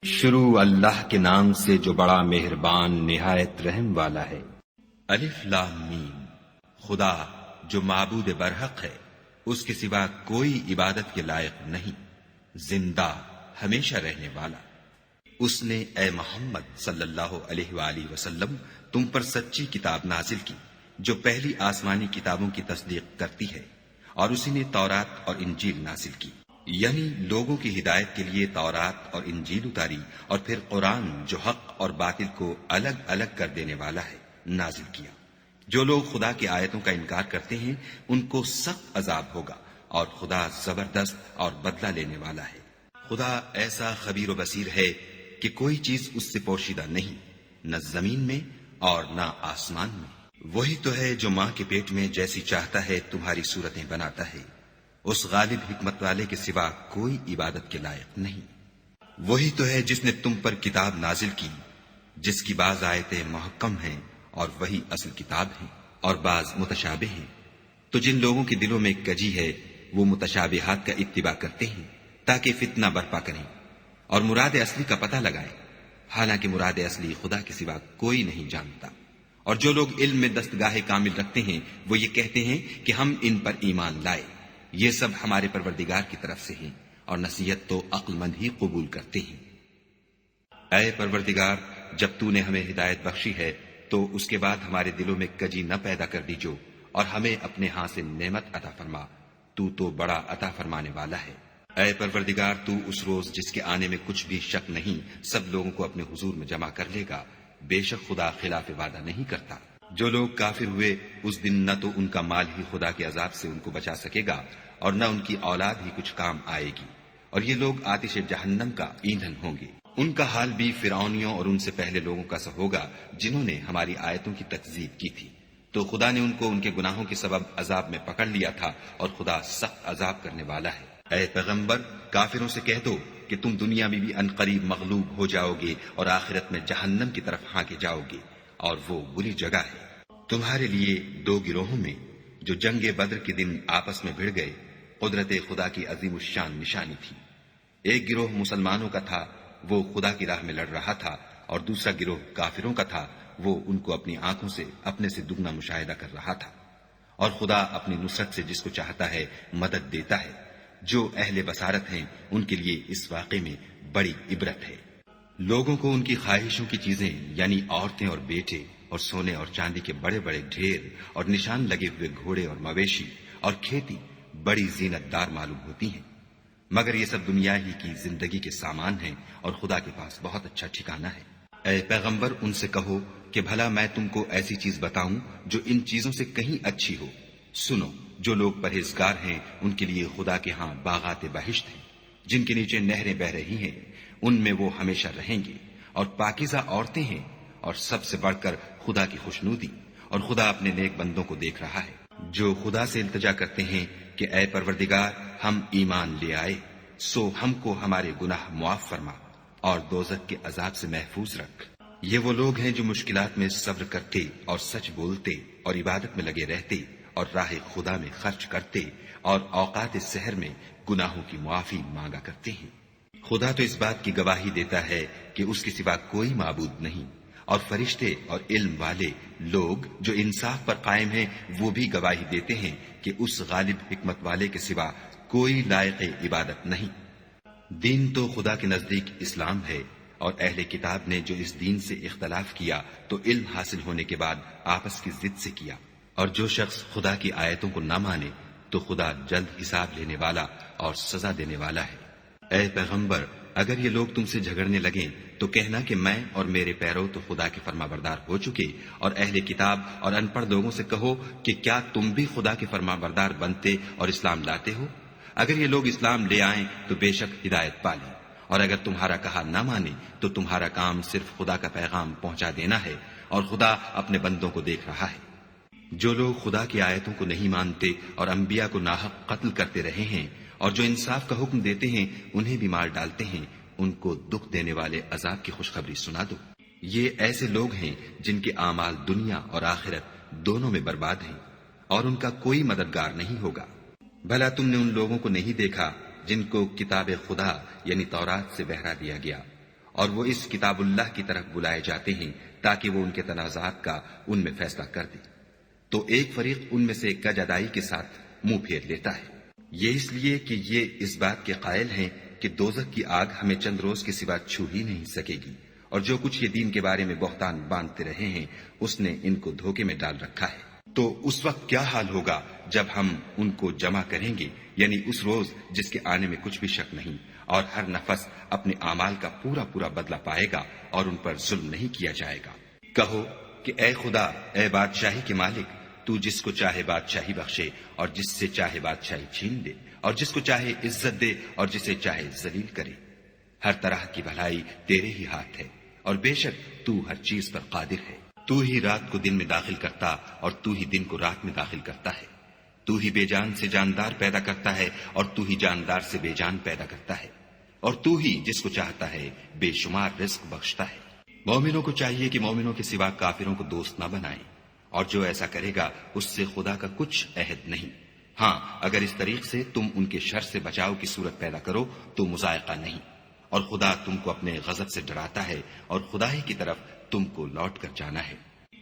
شروع اللہ کے نام سے جو بڑا مہربان نہایت رحم والا ہے۔ الف لام میم۔ خدا جو معبود برحق ہے، اس کے سوا کوئی عبادت کے لائق نہیں، زندہ ہمیشہ رہنے والا۔ اس نے اے محمد صلی اللہ علیہ وآلہ وسلم تم پر سچی کتاب نازل کی جو پہلی آسمانی کتابوں کی تصدیق کرتی ہے، اور اسی نے تورات اور انجیل نازل کی، یعنی لوگوں کی ہدایت کے لیے تورات اور انجیل اتاری، اور پھر قرآن جو حق اور باطل کو الگ الگ کر دینے والا ہے نازل کیا۔ جو لوگ خدا کی آیتوں کا انکار کرتے ہیں ان کو سخت عذاب ہوگا، اور خدا زبردست اور بدلہ لینے والا ہے۔ خدا ایسا خبیر و بصیر ہے کہ کوئی چیز اس سے پوشیدہ نہیں، نہ زمین میں اور نہ آسمان میں۔ وہی تو ہے جو ماں کے پیٹ میں جیسی چاہتا ہے تمہاری صورتیں بناتا ہے، اس غالب حکمت والے کے سوا کوئی عبادت کے لائق نہیں۔ وہی تو ہے جس نے تم پر کتاب نازل کی جس کی بعض آیتیں محکم ہیں اور وہی اصل کتاب ہیں، اور بعض متشابہ ہیں۔ تو جن لوگوں کے دلوں میں کجی ہے وہ متشابہات کا اتباع کرتے ہیں تاکہ فتنہ برپا کریں اور مراد اصلی کا پتہ لگائیں، حالانکہ مراد اصلی خدا کے سوا کوئی نہیں جانتا۔ اور جو لوگ علم میں دستگاہ کامل رکھتے ہیں وہ یہ کہتے ہیں کہ ہم ان پر ایمان لائے، یہ سب ہمارے پروردگار کی طرف سے ہیں، اور نصیحت تو عقل مند ہی قبول کرتے ہیں۔ اے پروردگار، جب تو نے ہمیں ہدایت بخشی ہے تو اس کے بعد ہمارے دلوں میں کجی نہ پیدا کر دیجو، اور ہمیں اپنے ہاں سے نعمت عطا فرما، تو بڑا عطا فرمانے والا ہے۔ اے پروردگار، تو اس روز جس کے آنے میں کچھ بھی شک نہیں سب لوگوں کو اپنے حضور میں جمع کر لے گا، بے شک خدا خلاف وعدہ نہیں کرتا۔ جو لوگ کافر ہوئے اس دن نہ تو ان کا مال ہی خدا کے عذاب سے ان کو بچا سکے گا، اور نہ ان کی اولاد ہی کچھ کام آئے گی، اور یہ لوگ آتش جہنم کا ایندھن ہوں گے۔ ان کا حال بھی فرعونیوں اور ان سے پہلے لوگوں کا سا ہوگا جنہوں نے ہماری آیتوں کی تکذیب کی تھی، تو خدا نے ان کو ان کے گناہوں کے سبب عذاب میں پکڑ لیا تھا، اور خدا سخت عذاب کرنے والا ہے۔ اے پیغمبر، کافروں سے کہہ دو کہ تم دنیا میں بھی عنقریب مغلوب ہو جاؤ گے اور آخرت میں جہنم کی طرف ہانکے جاؤ گے، اور وہ بری جگہ ہے۔ تمہارے لیے دو گروہوں میں جو جنگ بدر کے دن آپس میں بھڑ گئے قدرت خدا کی عظیم الشان نشانی تھی۔ ایک گروہ مسلمانوں کا تھا، وہ خدا کی راہ میں لڑ رہا تھا، اور دوسرا گروہ کافروں کا تھا، وہ ان کو اپنی آنکھوں سے اپنے سے دگنا مشاہدہ کر رہا تھا۔ اور خدا اپنی نصرت سے جس کو چاہتا ہے مدد دیتا ہے۔ جو اہل بصارت ہیں ان کے لیے اس واقعے میں بڑی عبرت ہے۔ لوگوں کو ان کی خواہشوں کی چیزیں یعنی عورتیں اور بیٹے اور سونے اور چاندی کے بڑے بڑے ڈھیر اور نشان لگے ہوئے گھوڑے اور مویشی اور کھیتی بڑی زینت دار معلوم ہوتی ہیں، مگر یہ سب دنیا ہی کی زندگی کے سامان ہیں، اور خدا کے پاس بہت اچھا ٹھکانہ ہے۔ اے پیغمبر، ان سے کہو کہ بھلا میں تم کو ایسی چیز بتاؤں جو ان چیزوں سے کہیں اچھی ہو۔ سنو، جو لوگ پرہیزگار ہیں ان کے لیے خدا کے ہاں باغات بہشت ہیں جن کے نیچے نہریں بہ رہی ہیں، ان میں وہ ہمیشہ رہیں گے، اور پاکیزہ عورتیں ہیں، اور سب سے بڑھ کر خدا کی خوشنودی، اور خدا اپنے نیک بندوں کو دیکھ رہا ہے جو خدا سے التجا کرتے ہیں کہ اے پروردگار، ہم ایمان لے آئے، سو ہم کو ہمارے گناہ معاف فرما اور دوزخ کے عذاب سے محفوظ رکھ۔ یہ وہ لوگ ہیں جو مشکلات میں صبر کرتے اور سچ بولتے اور عبادت میں لگے رہتے اور راہ خدا میں خرچ کرتے اور اوقات سحر میں گناہوں کی معافی مانگا کرتے ہیں۔ خدا تو اس بات کی گواہی دیتا ہے کہ اس کے سوا کوئی معبود نہیں، اور فرشتے اور علم والے لوگ جو انصاف پر قائم ہیں وہ بھی گواہی دیتے ہیں کہ اس غالب حکمت والے کے سوا کوئی لائق عبادت نہیں۔ دین تو خدا کے نزدیک اسلام ہے، اور اہل کتاب نے جو اس دین سے اختلاف کیا تو علم حاصل ہونے کے بعد آپس کی ضد سے کیا، اور جو شخص خدا کی آیتوں کو نہ مانے تو خدا جلد حساب لینے والا اور سزا دینے والا ہے۔ اے پیغمبر، اگر یہ لوگ تم سے جھگڑنے لگیں تو کہنا کہ میں اور میرے پیرو تو خدا کے فرما بردار ہو چکے، اور اہل کتاب اور ان پڑھ لوگوں سے کہو کہ کیا تم بھی خدا کے فرما بردار بنتے اور اسلام لاتے ہو؟ اگر یہ لوگ اسلام لے آئیں تو بے شک ہدایت پالیں، اور اگر تمہارا کہا نہ مانے تو تمہارا کام صرف خدا کا پیغام پہنچا دینا ہے، اور خدا اپنے بندوں کو دیکھ رہا ہے۔ جو لوگ خدا کی آیتوں کو نہیں مانتے اور انبیاء کو ناحق قتل کرتے رہے ہیں، اور جو انصاف کا حکم دیتے ہیں انہیں بھی مار ڈالتے ہیں، ان کو دکھ دینے والے عذاب کی خوشخبری سنا دو۔ یہ ایسے لوگ ہیں جن کے اعمال دنیا اور آخرت دونوں میں برباد ہیں، اور ان کا کوئی مددگار نہیں ہوگا۔ بھلا تم نے ان لوگوں کو نہیں دیکھا جن کو کتاب خدا یعنی تورات سے بہرا دیا گیا، اور وہ اس کتاب اللہ کی طرف بلائے جاتے ہیں تاکہ وہ ان کے تنازعات کا ان میں فیصلہ کر دے، تو ایک فریق ان میں سے کج ادائی کے ساتھ منہ پھیر لیتا ہے۔ یہ اس لیے کہ یہ اس بات کے قائل ہیں کہ دوزخ کی آگ ہمیں چند روز کے سوا چھو ہی نہیں سکے گی، اور جو کچھ یہ دین کے بارے میں بہتان باندھتے رہے ہیں اس نے ان کو دھوکے میں ڈال رکھا ہے۔ تو اس وقت کیا حال ہوگا جب ہم ان کو جمع کریں گے، یعنی اس روز جس کے آنے میں کچھ بھی شک نہیں، اور ہر نفس اپنے اعمال کا پورا پورا بدلہ پائے گا اور ان پر ظلم نہیں کیا جائے گا۔ کہو کہ اے خدا، اے بادشاہی کے مالک، تو جس کو چاہے بادشاہی بخشے اور جس سے چاہے بادشاہی چھین دے، اور جس کو چاہے عزت دے اور جسے چاہے ذلیل کرے۔ ہر طرح کی بھلائی تیرے ہی ہاتھ ہے، اور بے شک تو ہر چیز پر قادر ہے۔ تو ہی رات کو دن میں داخل کرتا اور تو ہی دن کو رات میں داخل کرتا ہے۔ تو ہی بے جان سے جاندار پیدا کرتا ہے اور تو ہی جاندار سے بے جان پیدا کرتا ہے، اور تو ہی جس کو چاہتا ہے بے شمار رزق بخشتا ہے۔ مومنوں کو چاہیے کہ مومنوں کے سوا کافروں کو دوست نہ بنائیں، اور جو ایسا کرے گا اس سے خدا کا کچھ عہد نہیں۔ ہاں، اگر اس طریق سے تم ان کے شر سے بچاؤ کی صورت پیدا کرو تو مذائقہ نہیں، اور خدا تم کو اپنے غضب سے ڈراتا ہے اور خدا ہی کی طرف تم کو لوٹ کر جانا ہے۔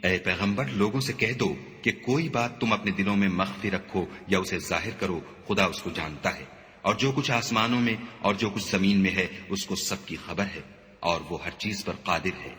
اے پیغمبر، لوگوں سے کہہ دو کہ کوئی بات تم اپنے دلوں میں مخفی رکھو یا اسے ظاہر کرو، خدا اس کو جانتا ہے، اور جو کچھ آسمانوں میں اور جو کچھ زمین میں ہے اس کو سب کی خبر ہے، اور وہ ہر چیز پر قادر ہے۔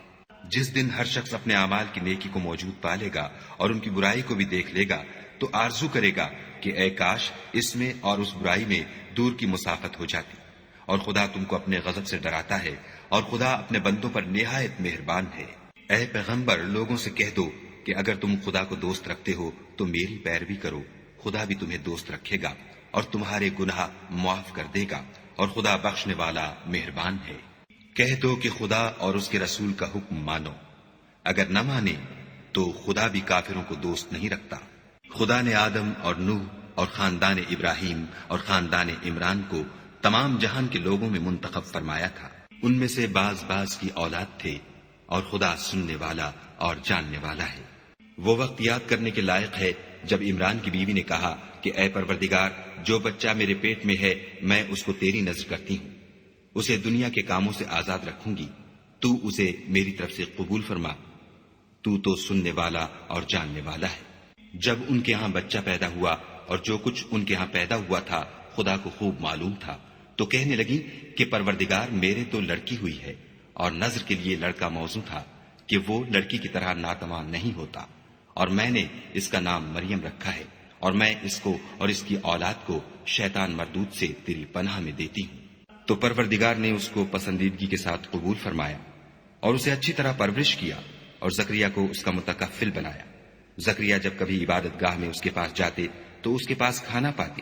جس دن ہر شخص اپنے اعمال کی نیکی کو موجود پا لے گا اور ان کی برائی کو بھی دیکھ لے گا تو آرزو کرے گا کہ اے کاش اس میں اور اس برائی میں دور کی مسافت ہو جاتی۔ اور خدا تم کو اپنے غضب سے ڈراتا ہے، اور خدا اپنے بندوں پر نہایت مہربان ہے۔ اے پیغمبر، لوگوں سے کہہ دو کہ اگر تم خدا کو دوست رکھتے ہو تو میری پیروی کرو، خدا بھی تمہیں دوست رکھے گا اور تمہارے گناہ معاف کر دے گا، اور خدا بخشنے والا مہربان ہے۔ کہہ دو کہ خدا اور اس کے رسول کا حکم مانو، اگر نہ مانے تو خدا بھی کافروں کو دوست نہیں رکھتا۔ خدا نے آدم اور نوح اور خاندان ابراہیم اور خاندان عمران کو تمام جہان کے لوگوں میں منتخب فرمایا تھا، ان میں سے بعض بعض کی اولاد تھے، اور خدا سننے والا اور جاننے والا ہے۔ وہ وقت یاد کرنے کے لائق ہے جب عمران کی بیوی نے کہا کہ اے پروردگار، جو بچہ میرے پیٹ میں ہے میں اس کو تیری نذر کرتی ہوں، اسے دنیا کے کاموں سے آزاد رکھوں گی، تو اسے میری طرف سے قبول فرما، تو سننے والا اور جاننے والا ہے۔ جب ان کے ہاں بچہ پیدا ہوا اور جو کچھ ان کے ہاں پیدا ہوا تھا خدا کو خوب معلوم تھا، تو کہنے لگی کہ پروردگار، میرے تو لڑکی ہوئی ہے، اور نذر کے لیے لڑکا موزوں تھا کہ وہ لڑکی کی طرح ناتمام نہیں ہوتا، اور میں نے اس کا نام مریم رکھا ہے، اور میں اس کو اور اس کی اولاد کو شیطان مردود سے تیری پناہ میں دیتی ہوں۔ تو پروردگار نے اس کو پسندیدگی کے ساتھ قبول فرمایا اور اسے اچھی طرح پرورش کیا، اور زکریا کو اس کا متکفل بنایا۔ زکریا جب کبھی عبادت گاہ میں اس کے پاس جاتے تو اس کے پاس کھانا پاتے۔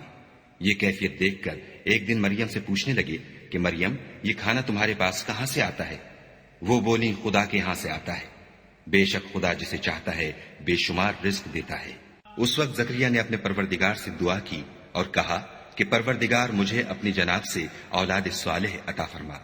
یہ کیفیت دیکھ کر ایک دن مریم سے پوچھنے لگے کہ مریم، یہ کھانا تمہارے پاس کہاں سے آتا ہے؟ وہ بولی، خدا کے ہاں سے آتا ہے، بے شک خدا جسے چاہتا ہے بے شمار رزق دیتا ہے۔ اس وقت زکریا نے اپنے پروردگار سے دعا کی اور کہا کہ پروردگار، مجھے اپنی جناب سے اولاد صالح عطا فرما،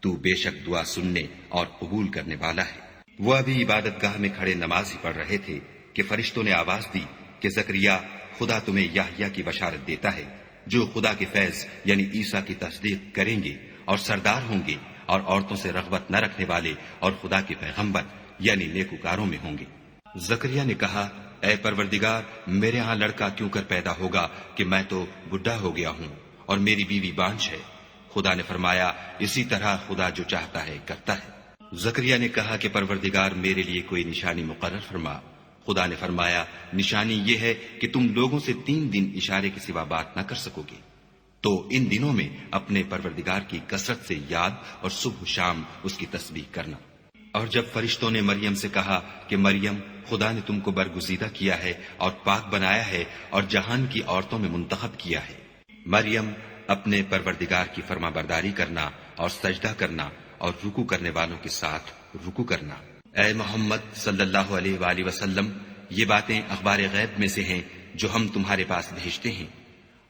تو بے شک دعا سننے اور قبول کرنے والا ہے۔ وہ ابھی عبادت گاہ میں کھڑے نماز ہی پڑھ رہے تھے کہ فرشتوں نے آواز دی کہ زکریا، خدا تمہیں یحییٰ کی بشارت دیتا ہے، جو خدا کے فیض یعنی عیسیٰ کی تصدیق کریں گے اور سردار ہوں گے، اور عورتوں سے رغبت نہ رکھنے والے اور خدا کے پیغمبر یعنی نیکوکاروں میں ہوں گے۔ زکریا نے کہا، اے پروردگار، میرے ہاں لڑکا کیوں کر پیدا ہوگا کہ میں تو بڈھا ہو گیا ہوں اور میری بیوی بانجھ ہے۔ خدا نے فرمایا، اسی طرح خدا جو چاہتا ہے کرتا ہے۔ زکریا نے کہا کہ پروردگار، میرے لیے کوئی نشانی مقرر فرما۔ خدا نے فرمایا، نشانی یہ ہے کہ تم لوگوں سے 3 دن اشارے کے سوا بات نہ کر سکو گے، تو ان دنوں میں اپنے پروردگار کی کثرت سے یاد اور صبح و شام اس کی تسبیح کرنا۔ اور جب فرشتوں نے مریم سے کہا کہ مریم، خدا نے تم کو برگزیدہ کیا ہے اور پاک بنایا ہے اور جہان کی عورتوں میں منتخب کیا ہے، مریم، اپنے پروردگار کی فرما برداری کرنا اور سجدہ کرنا اور رکوع کرنے والوں کے ساتھ رکوع کرنا۔ اے محمد صلی اللہ علیہ وآلہ وسلم، یہ باتیں اخبار غیب میں سے ہیں جو ہم تمہارے پاس بھیجتے ہیں۔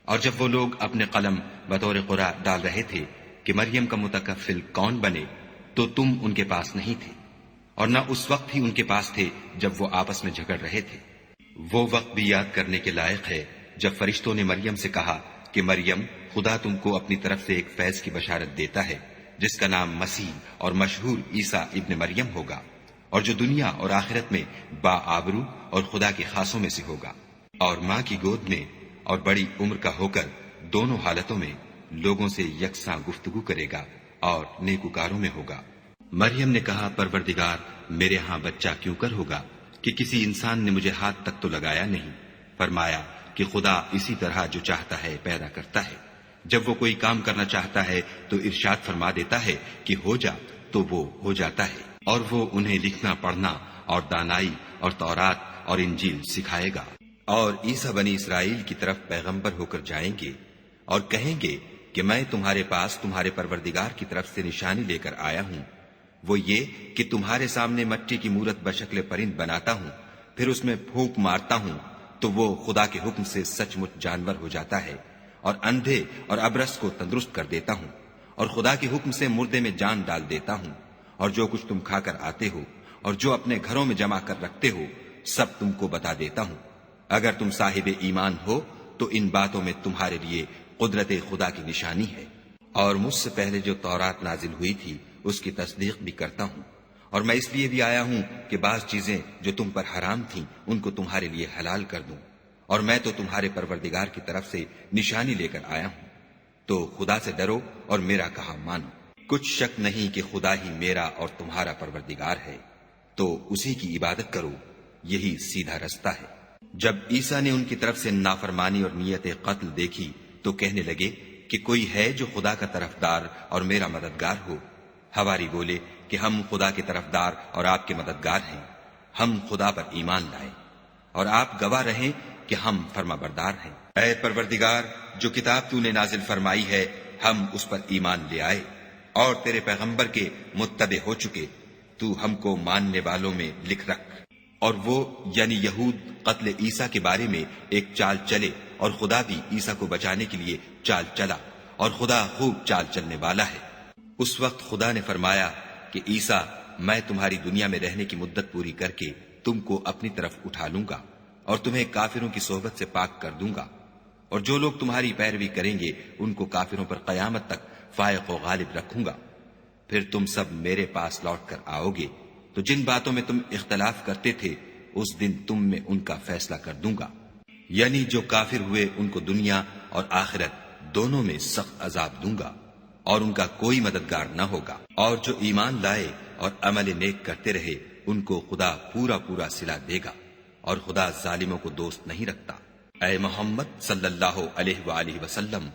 اور جب وہ لوگ اپنے قلم بطور قرآ ڈال رہے تھے کہ مریم کا متکفل کون بنے، تو تم ان کے پاس نہیں تھے، اور نہ اس وقت ہی ان کے پاس تھے جب وہ آپس میں جھگڑ رہے تھے۔ وہ وقت بھی یاد کرنے کے لائق ہے جب فرشتوں نے مریم سے کہا کہ مریم، خدا تم کو اپنی طرف سے ایک فیض کی بشارت دیتا ہے جس کا نام مسیح اور مشہور عیسیٰ ابن مریم ہوگا، اور جو دنیا اور آخرت میں با آبرو اور خدا کے خاصوں میں سے ہوگا، اور ماں کی گود میں اور بڑی عمر کا ہو کر دونوں حالتوں میں لوگوں سے یکساں گفتگو کرے گا اور نیکوکاروں میں ہوگا۔ مریم نے کہا، پروردگار، میرے ہاں بچہ کیوں کر ہوگا کہ کسی انسان نے مجھے ہاتھ تک تو لگایا نہیں۔ فرمایا کہ خدا اسی طرح جو چاہتا ہے پیدا کرتا ہے، جب وہ کوئی کام کرنا چاہتا ہے تو ارشاد فرما دیتا ہے کہ ہو جا، تو وہ ہو جاتا ہے، اور وہ انہیں لکھنا پڑھنا اور دانائی اور تورات اور انجیل سکھائے گا۔ اور عیسیٰ بنی اسرائیل کی طرف پیغمبر ہو کر جائیں گے اور کہیں گے کہ میں تمہارے پاس تمہارے پروردگار کی طرف سے نشانی لے کر آیا ہوں، وہ یہ کہ تمہارے سامنے مٹی کی مورت بشکل پرند بناتا ہوں، پھر اس میں پھونک مارتا ہوں تو وہ خدا کے حکم سے سچ مچ جانور ہو جاتا ہے، اور اندھے اور ابرص کو تندرست کر دیتا ہوں، اور خدا کے حکم سے مردے میں جان ڈال دیتا ہوں، اور جو کچھ تم کھا کر آتے ہو اور جو اپنے گھروں میں جمع کر رکھتے ہو سب تم کو بتا دیتا ہوں۔ اگر تم صاحب ایمان ہو تو ان باتوں میں تمہارے لیے قدرت خدا کی نشانی ہے۔ اور مجھ سے پہلے جو تورات نازل ہوئی تھی اس کی تصدیق بھی کرتا ہوں، اور میں اس لیے بھی آیا ہوں کہ بعض چیزیں جو تم پر حرام تھیں ان کو تمہارے لیے حلال کر دوں، اور میں تو تمہارے پروردگار کی طرف سے نشانی لے کر آیا ہوں، تو خدا سے ڈرو اور میرا کہا مانو۔ کچھ شک نہیں کہ خدا ہی میرا اور تمہارا پروردگار ہے، تو اسی کی عبادت کرو، یہی سیدھا رستہ ہے۔ جب عیسیٰ نے ان کی طرف سے نافرمانی اور نیت قتل دیکھی تو کہنے لگے کہ کوئی ہے جو خدا کا طرفدار اور میرا مددگار ہو؟ حواری بولے کہ ہم خدا کے طرفدار اور آپ کے مددگار ہیں، ہم خدا پر ایمان لائے اور آپ گواہ رہیں کہ ہم فرما بردار ہیں۔ اے پروردگار، جو کتاب تو نے نازل فرمائی ہے ہم اس پر ایمان لے آئے اور تیرے پیغمبر کے متبع ہو چکے، تو ہم کو ماننے والوں میں لکھ رکھ۔ اور وہ یعنی یہود قتل عیسیٰ کے بارے میں ایک چال چلے، اور خدا بھی عیسیٰ کو بچانے کے لیے چال چلا، اور خدا خوب چال چلنے والا ہے۔ اس وقت خدا نے فرمایا کہ عیسیٰ، میں تمہاری دنیا میں رہنے کی مدت پوری کر کے تم کو اپنی طرف اٹھا لوں گا اور تمہیں کافروں کی صحبت سے پاک کر دوں گا، اور جو لوگ تمہاری پیروی کریں گے ان کو کافروں پر قیامت تک فائق و غالب رکھوں گا۔ پھر تم سب میرے پاس لوٹ کر آؤ گے تو جن باتوں میں تم اختلاف کرتے تھے اس دن تم میں ان کا فیصلہ کر دوں گا، یعنی جو کافر ہوئے ان کو دنیا اور آخرت دونوں میں سخت عذاب دوں گا، اور ان کا کوئی مددگار نہ ہوگا۔ اور جو ایمان لائے اور عمل نیک کرتے رہے ان کو خدا پورا پورا صلہ دے گا، اور خدا ظالموں کو دوست نہیں رکھتا۔ اے محمد صلی اللہ علیہ وآلہ وسلم،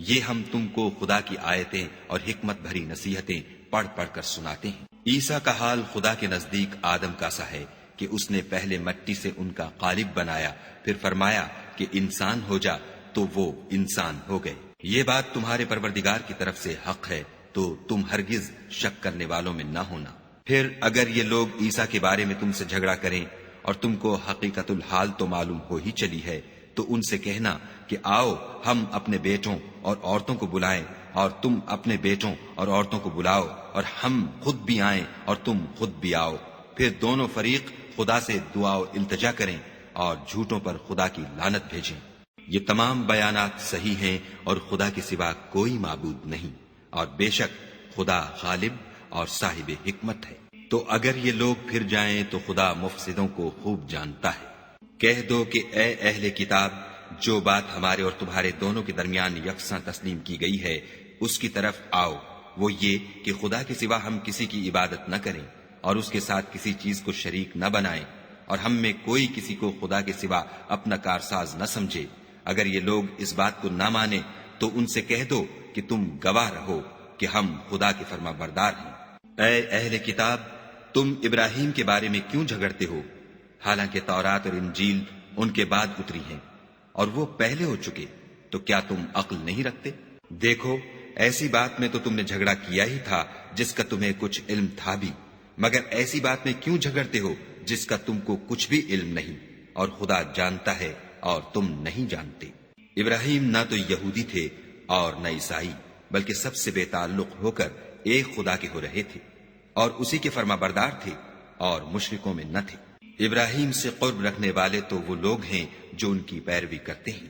یہ ہم تم کو خدا کی آیتیں اور حکمت بھری نصیحتیں پڑھ پڑھ کر سناتے ہیں۔ عیسیٰ کا حال خدا کے نزدیک آدم کا سا ہے کہ اس نے پہلے مٹی سے ان کا قالب بنایا، پھر فرمایا کہ انسان ہو جا، تو وہ انسان ہو گئے۔ یہ بات تمہارے پروردگار کی طرف سے حق ہے، تو تم ہرگز شک کرنے والوں میں نہ ہونا۔ پھر اگر یہ لوگ عیسیٰ کے بارے میں تم سے جھگڑا کریں اور تم کو حقیقت الحال تو معلوم ہو ہی چلی ہے، تو ان سے کہنا کہ آؤ ہم اپنے بیٹوں اور عورتوں کو بلائیں اور تم اپنے بیٹوں اور عورتوں کو بلاؤ، اور ہم خود بھی آئیں اور تم خود بھی آؤ، پھر دونوں فریق خدا سے دعا و التجا کریں اور جھوٹوں پر خدا کی لعنت بھیجیں۔ یہ تمام بیانات صحیح ہیں اور خدا کے سوا کوئی معبود نہیں، اور بے شک خدا غالب اور صاحب حکمت ہے۔ تو اگر یہ لوگ پھر جائیں تو خدا مفسدوں کو خوب جانتا ہے۔ کہہ دو کہ اے اہل کتاب، جو بات ہمارے اور تمہارے دونوں کے درمیان یکساں تسلیم کی گئی ہے اس کی طرف آؤ، وہ یہ کہ خدا کے سوا ہم کسی کی عبادت نہ کریں اور اس کے ساتھ کسی چیز کو شریک نہ بنائیں، اور ہم میں کوئی کسی کو خدا کے سوا اپنا کارساز نہ سمجھے۔ اگر یہ لوگ اس بات کو نہ مانیں تو ان سے کہہ دو کہ تم گواہ رہو کہ ہم خدا کے فرما بردار ہیں۔ اے اہل کتاب، تم ابراہیم کے بارے میں کیوں جھگڑتے ہو، حالانکہ تورات اور انجیل ان کے بعد اتری ہیں اور وہ پہلے ہو چکے، تو کیا تم عقل نہیں رکھتے؟ دیکھو، ایسی بات میں تو تم نے جھگڑا کیا ہی تھا جس کا تمہیں کچھ علم تھا بھی، مگر ایسی بات میں کیوں جھگڑتے ہو جس کا تم کو کچھ بھی علم نہیں، اور خدا جانتا ہے اور تم نہیں جانتے۔ ابراہیم نہ تو یہودی تھے اور نہ عیسائی، بلکہ سب سے بے تعلق ہو کر ایک خدا کے ہو رہے تھے اور اسی کے فرما بردار تھے اور مشرکوں میں نہ تھے۔ ابراہیم سے قرب رکھنے والے تو وہ لوگ ہیں جو ان کی پیروی کرتے ہیں،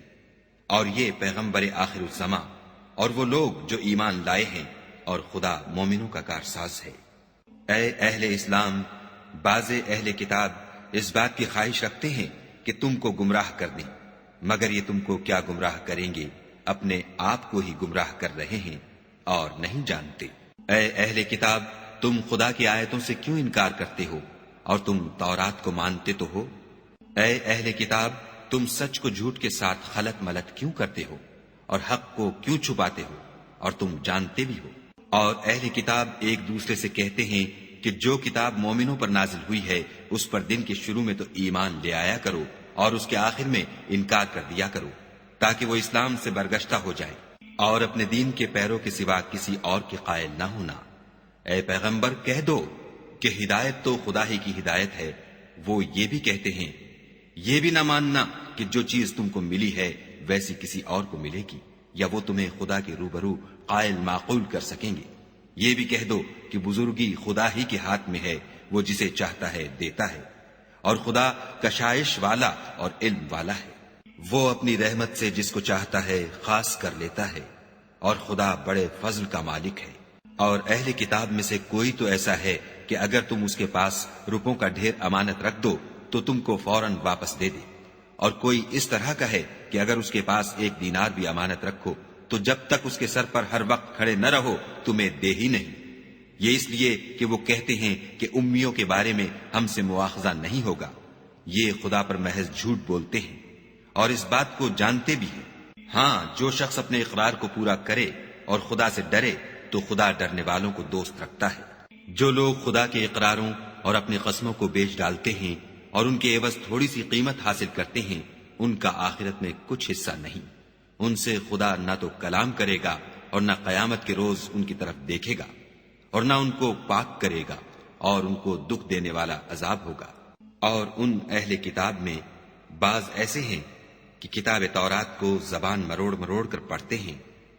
اور یہ پیغمبر آخر الزماں اور وہ لوگ جو ایمان لائے ہیں اور خدا مومنوں کا کارساز ہے۔ اے اہل اسلام، بعض اہل کتاب اس بات کی خواہش رکھتے ہیں کہ تم کو گمراہ کر دیں، مگر یہ تم کو کیا گمراہ کریں گے، اپنے آپ کو ہی گمراہ کر رہے ہیں اور نہیں جانتے۔ اے اہل کتاب، تم خدا کی آیتوں سے کیوں انکار کرتے ہو اور تم تورات کو مانتے تو ہو؟ اے اہل کتاب، تم سچ کو جھوٹ کے ساتھ خلط ملط کیوں کرتے ہو اور حق کو کیوں چھپاتے ہو اور تم جانتے بھی ہو؟ اور اہل کتاب ایک دوسرے سے کہتے ہیں کہ جو کتاب مومنوں پر نازل ہوئی ہے اس پر دن کے شروع میں تو ایمان لے آیا کرو اور اس کے آخر میں انکار کر دیا کرو، تاکہ وہ اسلام سے برگشتہ ہو جائے اور اپنے دین کے پیروں کے سوا کسی اور کے قائل نہ ہونا۔ اے پیغمبر، کہہ دو کہ ہدایت تو خدا ہی کی ہدایت ہے۔ وہ یہ بھی کہتے ہیں یہ بھی نہ ماننا کہ جو چیز تم کو ملی ہے ویسی کسی اور کو ملے گی یا وہ تمہیں خدا کے روبرو قائل معقول کر سکیں گے۔ یہ بھی کہہ دو کہ بزرگی خدا ہی کے ہاتھ میں ہے، وہ جسے چاہتا ہے دیتا ہے، اور خدا کشائش والا اور علم والا ہے۔ وہ اپنی رحمت سے جس کو چاہتا ہے خاص کر لیتا ہے، اور خدا بڑے فضل کا مالک ہے۔ اور اہل کتاب میں سے کوئی تو ایسا ہے کہ اگر تم اس کے پاس روپوں کا ڈھیر امانت رکھ دو تو تم کو فوراً واپس دے دے، اور کوئی اس طرح کا ہے کہ اگر اس کے پاس 1 دینار بھی امانت رکھو تو جب تک اس کے سر پر ہر وقت کھڑے نہ رہو تمہیں دے ہی نہیں۔ یہ اس لیے کہ وہ کہتے ہیں کہ امیوں کے بارے میں ہم سے مواخذہ نہیں ہوگا۔ یہ خدا پر محض جھوٹ بولتے ہیں اور اس بات کو جانتے بھی ہیں۔ ہاں، جو شخص اپنے اقرار کو پورا کرے اور خدا سے ڈرے تو خدا ڈرنے والوں کو دوست رکھتا ہے۔ جو لوگ خدا کے اقراروں اور اپنی قسموں کو بیچ ڈالتے ہیں اور ان کے عوض تھوڑی سی قیمت حاصل کرتے ہیں، ان کا آخرت میں کچھ حصہ نہیں۔ ان سے خدا نہ تو کلام کرے گا اور نہ قیامت کے روز ان کی طرف دیکھے گا، اور نہ ان کو پاک کرے گا، اور ان کو دکھ دینے والا عذاب ہوگا۔ اور ان اہل کتاب میں بعض ایسے ہیں کہ کتاب تورات کو زبان مروڑ مروڑ کر پڑھتے ہیں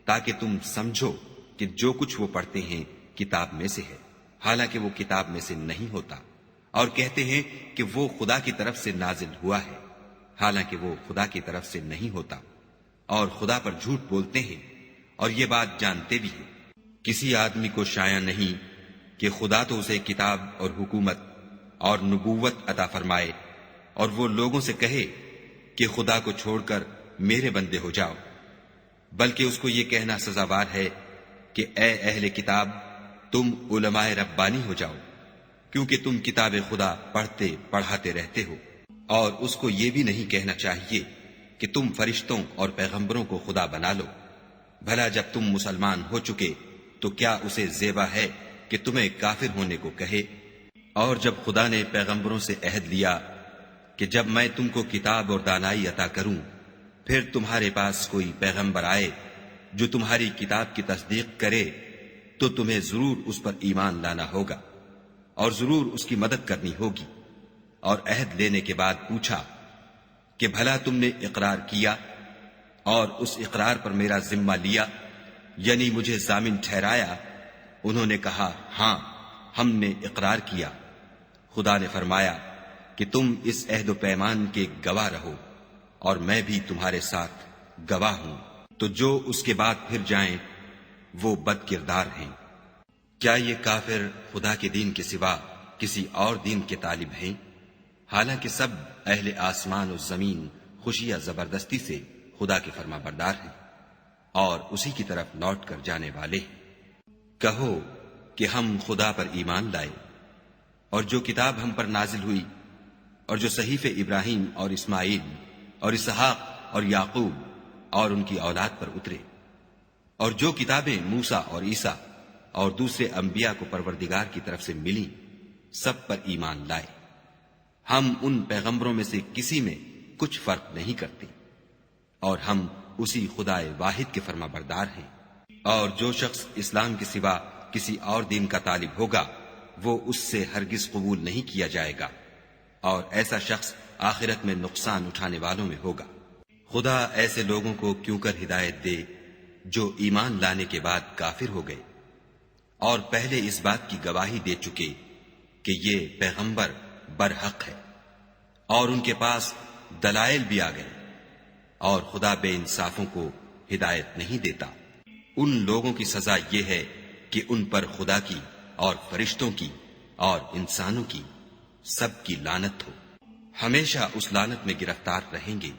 تاکہ تم سمجھو کہ جو کچھ وہ پڑھتے ہیں کتاب میں سے ہے، حالانکہ وہ کتاب میں سے نہیں ہوتا، اور کہتے ہیں کہ وہ خدا کی طرف سے نازل ہوا ہے، حالانکہ وہ خدا کی طرف سے نہیں ہوتا، اور خدا پر جھوٹ بولتے ہیں اور یہ بات جانتے بھی ہیں۔ کسی آدمی کو شایع نہیں کہ خدا تو اسے کتاب اور حکومت اور نبوت عطا فرمائے اور وہ لوگوں سے کہے کہ خدا کو چھوڑ کر میرے بندے ہو جاؤ، بلکہ اس کو یہ کہنا سزاوار ہے کہ اے اہل کتاب، تم علماء ربانی ہو جاؤ، کیونکہ تم کتاب خدا پڑھتے پڑھاتے رہتے ہو۔ اور اس کو یہ بھی نہیں کہنا چاہیے کہ تم فرشتوں اور پیغمبروں کو خدا بنا لو۔ بھلا جب تم مسلمان ہو چکے تو کیا اسے زیبا ہے کہ تمہیں کافر ہونے کو کہے؟ اور جب خدا نے پیغمبروں سے عہد لیا کہ جب میں تم کو کتاب اور دانائی عطا کروں، پھر تمہارے پاس کوئی پیغمبر آئے جو تمہاری کتاب کی تصدیق کرے تو تمہیں ضرور اس پر ایمان لانا ہوگا اور ضرور اس کی مدد کرنی ہوگی۔ اور عہد لینے کے بعد پوچھا کہ بھلا تم نے اقرار کیا اور اس اقرار پر میرا ذمہ لیا، یعنی مجھے ضامن ٹھہرایا؟ انہوں نے کہا ہاں، ہم نے اقرار کیا۔ خدا نے فرمایا کہ تم اس عہد و پیمان کے گواہ رہو اور میں بھی تمہارے ساتھ گواہ ہوں۔ تو جو اس کے بعد پھر جائیں وہ بد کردار ہیں۔ کیا یہ کافر خدا کے دین کے سوا کسی اور دین کے طالب ہیں؟ حالانکہ سب اہل آسمان و زمین خوشی یا زبردستی سے خدا کے فرما بردار ہیں اور اسی کی طرف لوٹ کر جانے والے ہیں۔ کہو کہ ہم خدا پر ایمان لائے اور جو کتاب ہم پر نازل ہوئی اور جو صحیفے ابراہیم اور اسماعیل اور اسحاق اور یعقوب اور ان کی اولاد پر اترے، اور جو کتابیں موسیٰ اور عیسیٰ اور دوسرے انبیاء کو پروردگار کی طرف سے ملی، سب پر ایمان لائے۔ ہم ان پیغمبروں میں سے کسی میں کچھ فرق نہیں کرتے، اور ہم اسی خدا واحد کے فرما بردار ہیں۔ اور جو شخص اسلام کے سوا کسی اور دین کا طالب ہوگا وہ اس سے ہرگز قبول نہیں کیا جائے گا، اور ایسا شخص آخرت میں نقصان اٹھانے والوں میں ہوگا۔ خدا ایسے لوگوں کو کیوں کر ہدایت دے جو ایمان لانے کے بعد کافر ہو گئے اور پہلے اس بات کی گواہی دے چکے کہ یہ پیغمبر برحق ہے، اور ان کے پاس دلائل بھی آ گئے، اور خدا بے انصافوں کو ہدایت نہیں دیتا۔ ان لوگوں کی سزا یہ ہے کہ ان پر خدا کی اور فرشتوں کی اور انسانوں کی سب کی لعنت ہو، ہمیشہ اس لعنت میں گرفتار رہیں گے۔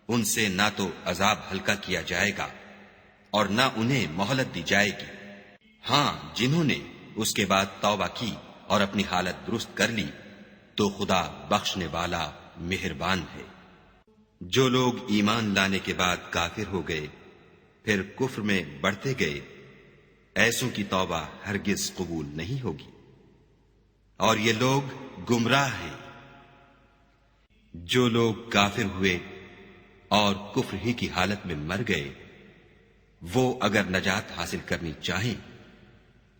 ان سے نہ تو عذاب ہلکا کیا جائے گا اور نہ انہیں مہلت دی جائے گی۔ ہاں، جنہوں نے اس کے بعد توبہ کی اور اپنی حالت درست کر لی تو خدا بخشنے والا مہربان ہے۔ جو لوگ ایمان لانے کے بعد کافر ہو گئے پھر کفر میں بڑھتے گئے، ایسوں کی توبہ ہرگز قبول نہیں ہوگی، اور یہ لوگ گمراہ ہیں۔ جو لوگ کافر ہوئے اور کفر ہی کی حالت میں مر گئے، وہ اگر نجات حاصل کرنی چاہیں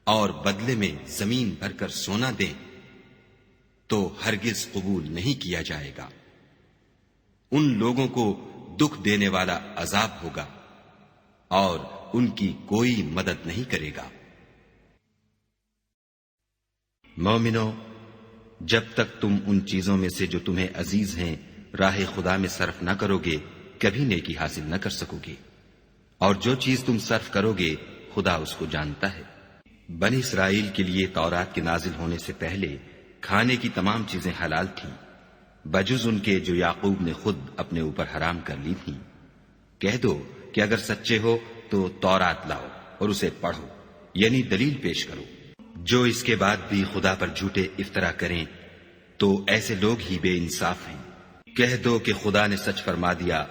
اور بدلے میں زمین بھر کر سونا دیں تو ہرگز قبول نہیں کیا جائے گا۔ ان لوگوں کو دکھ دینے والا عذاب ہوگا اور ان کی کوئی مدد نہیں کرے گا۔ مومنو، جب تک تم ان چیزوں میں سے جو تمہیں عزیز ہیں راہ خدا میں صرف نہ کرو گے کبھی نیکی حاصل نہ کر سکو گے، اور جو چیز تم صرف کرو گے خدا اس کو جانتا ہے۔ بنی اسرائیل کے لیے تورات کے نازل ہونے سے پہلے کھانے کی تمام چیزیں حلال تھیں بجز ان کے جو یعقوب نے خود اپنے اوپر حرام کر لی تھیں۔ کہہ دو کہ اگر سچے ہو تو تورات لاؤ اور اسے پڑھو، یعنی دلیل پیش کرو۔ جو اس کے بعد بھی خدا پر جھوٹے افطرا کریں تو ایسے لوگ ہی بے انصاف ہیں۔ کہہ دو کہ خدا نے سچ فرما دیا،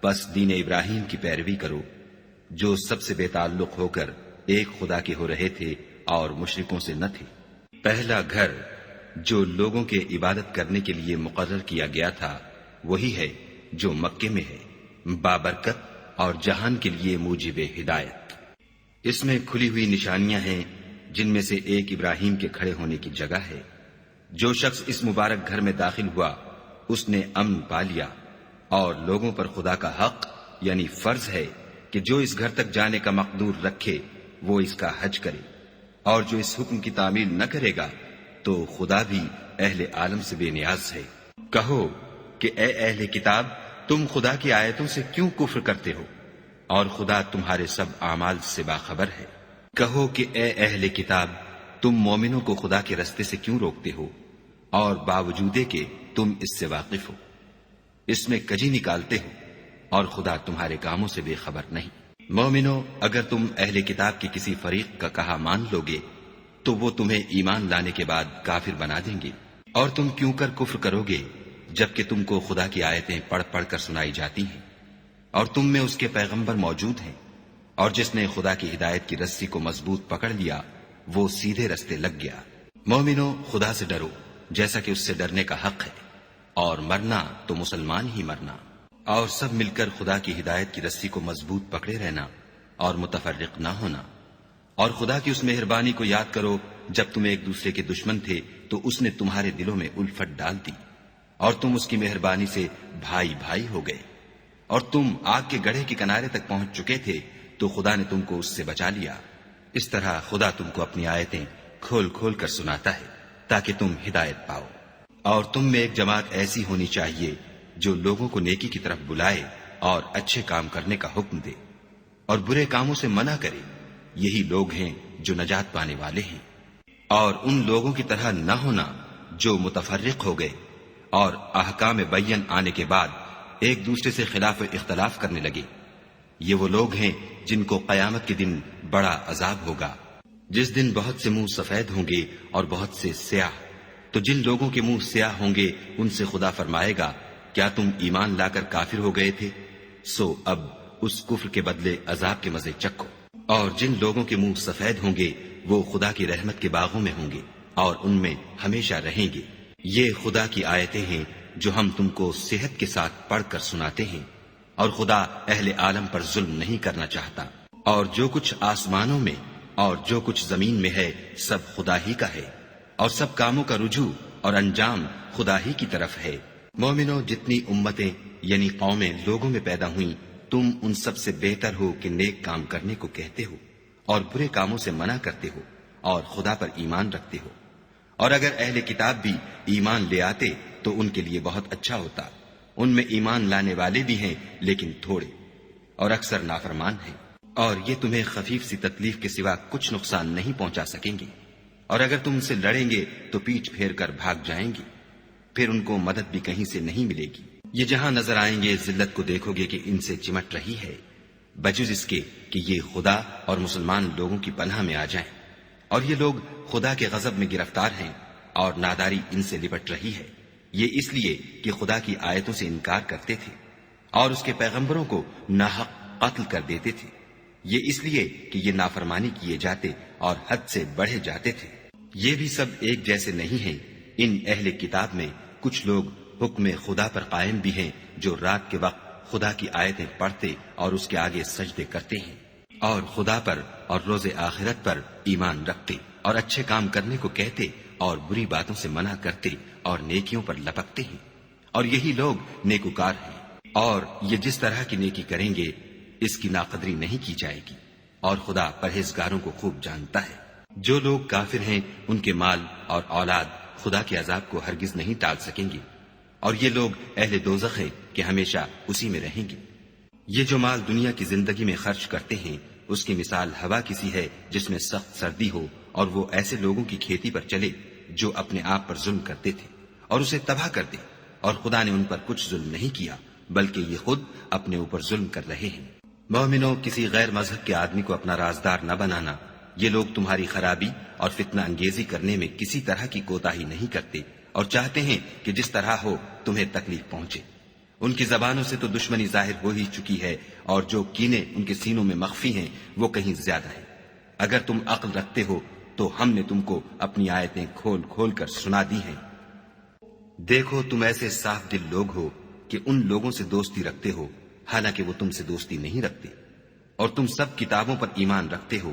پس دین ابراہیم کی پیروی کرو، جو سب سے بے تعلق ہو کر ایک خدا کے ہو رہے تھے اور مشرکوں سے نہ تھے۔ پہلا گھر جو لوگوں کے عبادت کرنے کے لیے مقرر کیا گیا تھا وہی ہے جو مکے میں ہے، بابرکت اور جہان کے لیے موجب ہدایت۔ اس میں کھلی ہوئی نشانیاں ہیں جن میں سے ایک ابراہیم کے کھڑے ہونے کی جگہ ہے۔ جو شخص اس مبارک گھر میں داخل ہوا اس نے امن پا لیا، اور لوگوں پر خدا کا حق یعنی فرض ہے کہ جو اس گھر تک جانے کا مقدور رکھے وہ اس کا حج کرے، اور جو اس حکم کی تعمیل نہ کرے گا تو خدا بھی اہل عالم سے بے نیاز ہے۔ کہو کہ اے اہل کتاب، تم خدا کی آیتوں سے کیوں کفر کرتے ہو اور خدا تمہارے سب اعمال سے باخبر ہے۔ کہو کہ اے اہل کتاب، تم مومنوں کو خدا کے رستے سے کیوں روکتے ہو اور باوجود کہ تم اس سے واقف ہو، اس میں کجی نکالتے ہو اور خدا تمہارے کاموں سے بے خبر نہیں۔ مومنو، اگر تم اہل کتاب کے کسی فریق کا کہا مان لو گے تو وہ تمہیں ایمان لانے کے بعد کافر بنا دیں گے، اور تم کیوں کر کفر کرو گے جبکہ تم کو خدا کی آیتیں پڑھ پڑھ کر سنائی جاتی ہیں اور تم میں اس کے پیغمبر موجود ہیں، اور جس نے خدا کی ہدایت کی رسی کو مضبوط پکڑ لیا وہ سیدھے رستے لگ گیا۔ مومنو، خدا سے ڈرو جیسا کہ اس سے ڈرنے کا حق ہے، اور مرنا تو مسلمان ہی مرنا، اور سب مل کر خدا کی ہدایت کی رسی کو مضبوط پکڑے رہنا اور متفرق نہ ہونا۔ اور خدا کی اس مہربانی کو یاد کرو جب تم ایک دوسرے کے دشمن تھے تو اس نے تمہارے دلوں میں الفت ڈال دی، اور تم اس کی مہربانی سے بھائی بھائی ہو گئے، اور تم آگ کے گڑھے کے کنارے تک پہنچ چکے تھے تو خدا نے تم کو اس سے بچا لیا۔ اس طرح خدا تم کو اپنی آیتیں کھول کھول کر سناتا ہے تاکہ تم ہدایت پاؤ۔ اور تم میں ایک جماعت ایسی ہونی چاہیے جو لوگوں کو نیکی کی طرف بلائے اور اچھے کام کرنے کا حکم دے اور برے کاموں سے منع کرے، یہی لوگ ہیں جو نجات پانے والے ہیں۔ اور ان لوگوں کی طرح نہ ہونا جو متفرق ہو گئے اور احکام بین آنے کے بعد ایک دوسرے سے خلاف اختلاف کرنے لگے، یہ وہ لوگ ہیں جن کو قیامت کے دن بڑا عذاب ہوگا، جس دن بہت سے منہ سفید ہوں گے اور بہت سے سیاہ۔ تو جن لوگوں کے منہ سیاہ ہوں گے ان سے خدا فرمائے گا، کیا تم ایمان لا کر کافر ہو گئے تھے؟ سو اب اس کفر کے بدلے عذاب کے مزے چکھو۔ اور جن لوگوں کے منہ سفید ہوں گے وہ خدا کی رحمت کے باغوں میں ہوں گے اور ان میں ہمیشہ رہیں گے۔ یہ خدا کی آیتیں ہیں جو ہم تم کو صحت کے ساتھ پڑھ کر سناتے ہیں، اور خدا اہل عالم پر ظلم نہیں کرنا چاہتا۔ اور جو کچھ آسمانوں میں اور جو کچھ زمین میں ہے سب خدا ہی کا ہے، اور سب کاموں کا رجوع اور انجام خدا ہی کی طرف ہے۔ مومنو، جتنی امتیں یعنی قومیں لوگوں میں پیدا ہوئیں، تم ان سب سے بہتر ہو کہ نیک کام کرنے کو کہتے ہو اور برے کاموں سے منع کرتے ہو اور خدا پر ایمان رکھتے ہو۔ اور اگر اہل کتاب بھی ایمان لے آتے تو ان کے لیے بہت اچھا ہوتا، ان میں ایمان لانے والے بھی ہیں لیکن تھوڑے، اور اکثر نافرمان ہیں۔ اور یہ تمہیں خفیف سی تکلیف کے سوا کچھ نقصان نہیں پہنچا سکیں گے، اور اگر تم ان سے لڑیں گے تو پیٹھ پھیر کر بھاگ جائیں گے، پھر ان کو مدد بھی کہیں سے نہیں ملے گی۔ یہ جہاں نظر آئیں گے ذلت کو دیکھو گے کہ ان سے چمٹ رہی ہے، بجز اس کے کہ یہ خدا اور مسلمان لوگوں کی پناہ میں آ جائیں، اور یہ لوگ خدا کے غضب میں گرفتار ہیں اور ناداری ان سے لپٹ رہی ہے۔ یہ اس لیے کہ خدا کی آیتوں سے انکار کرتے تھے اور اس کے پیغمبروں کو ناحق قتل کر دیتے تھے، یہ اس لیے کہ یہ نافرمانی کیے جاتے اور حد سے بڑھے جاتے تھے۔ یہ بھی سب ایک جیسے نہیں ہیں۔ ان اہل کتاب میں کچھ لوگ حکم خدا پر قائم بھی ہیں، جو رات کے وقت خدا کی آیتیں پڑھتے اور اس کے آگے سجدے کرتے ہیں، اور خدا پر اور روز آخرت پر ایمان رکھتے اور اچھے کام کرنے کو کہتے اور بری باتوں سے منع کرتے اور نیکیوں پر لپکتے ہیں، اور یہی لوگ نیکوکار ہیں۔ اور یہ جس طرح کی نیکی کریں گے اس کی ناقدری نہیں کی جائے گی، اور خدا پرہیزگاروں کو خوب جانتا ہے۔ جو لوگ کافر ہیں ان کے مال اور اولاد خدا کے عذاب کو ہرگز نہیں ٹال سکیں گے، اور یہ لوگ اہل دوزخ ہیں کہ ہمیشہ اسی میں رہیں گے۔ یہ جو مال دنیا کی زندگی میں خرچ کرتے ہیں اس کی مثال ہوا کسی ہے جس میں سخت سردی ہو، اور وہ ایسے لوگوں کی کھیتی پر چلے جو اپنے آپ پر ظلم کرتے تھے اور اسے تباہ کر دے، اور خدا نے ان پر کچھ ظلم نہیں کیا بلکہ یہ خود اپنے اوپر ظلم کر رہے ہیں۔ مومنوں، کسی غیر مذہب کے آدمی کو اپنا رازدار نہ بنانا۔ یہ لوگ تمہاری خرابی اور فتنہ انگیزی کرنے میں کسی طرح کی کوتاہی نہیں کرتے اور چاہتے ہیں کہ جس طرح ہو تمہیں تکلیف پہنچے۔ ان کی زبانوں سے تو دشمنی ظاہر ہو ہی چکی ہے، اور جو کینے ان کے سینوں میں مخفی ہیں وہ کہیں زیادہ ہیں۔ اگر تم عقل رکھتے ہو تو ہم نے تم کو اپنی آیتیں کھول کھول کر سنا دی ہیں۔ دیکھو، تم ایسے صاف دل لوگ ہو کہ ان لوگوں سے دوستی رکھتے ہو حالانکہ وہ تم سے دوستی نہیں رکھتے، اور تم سب کتابوں پر ایمان رکھتے ہو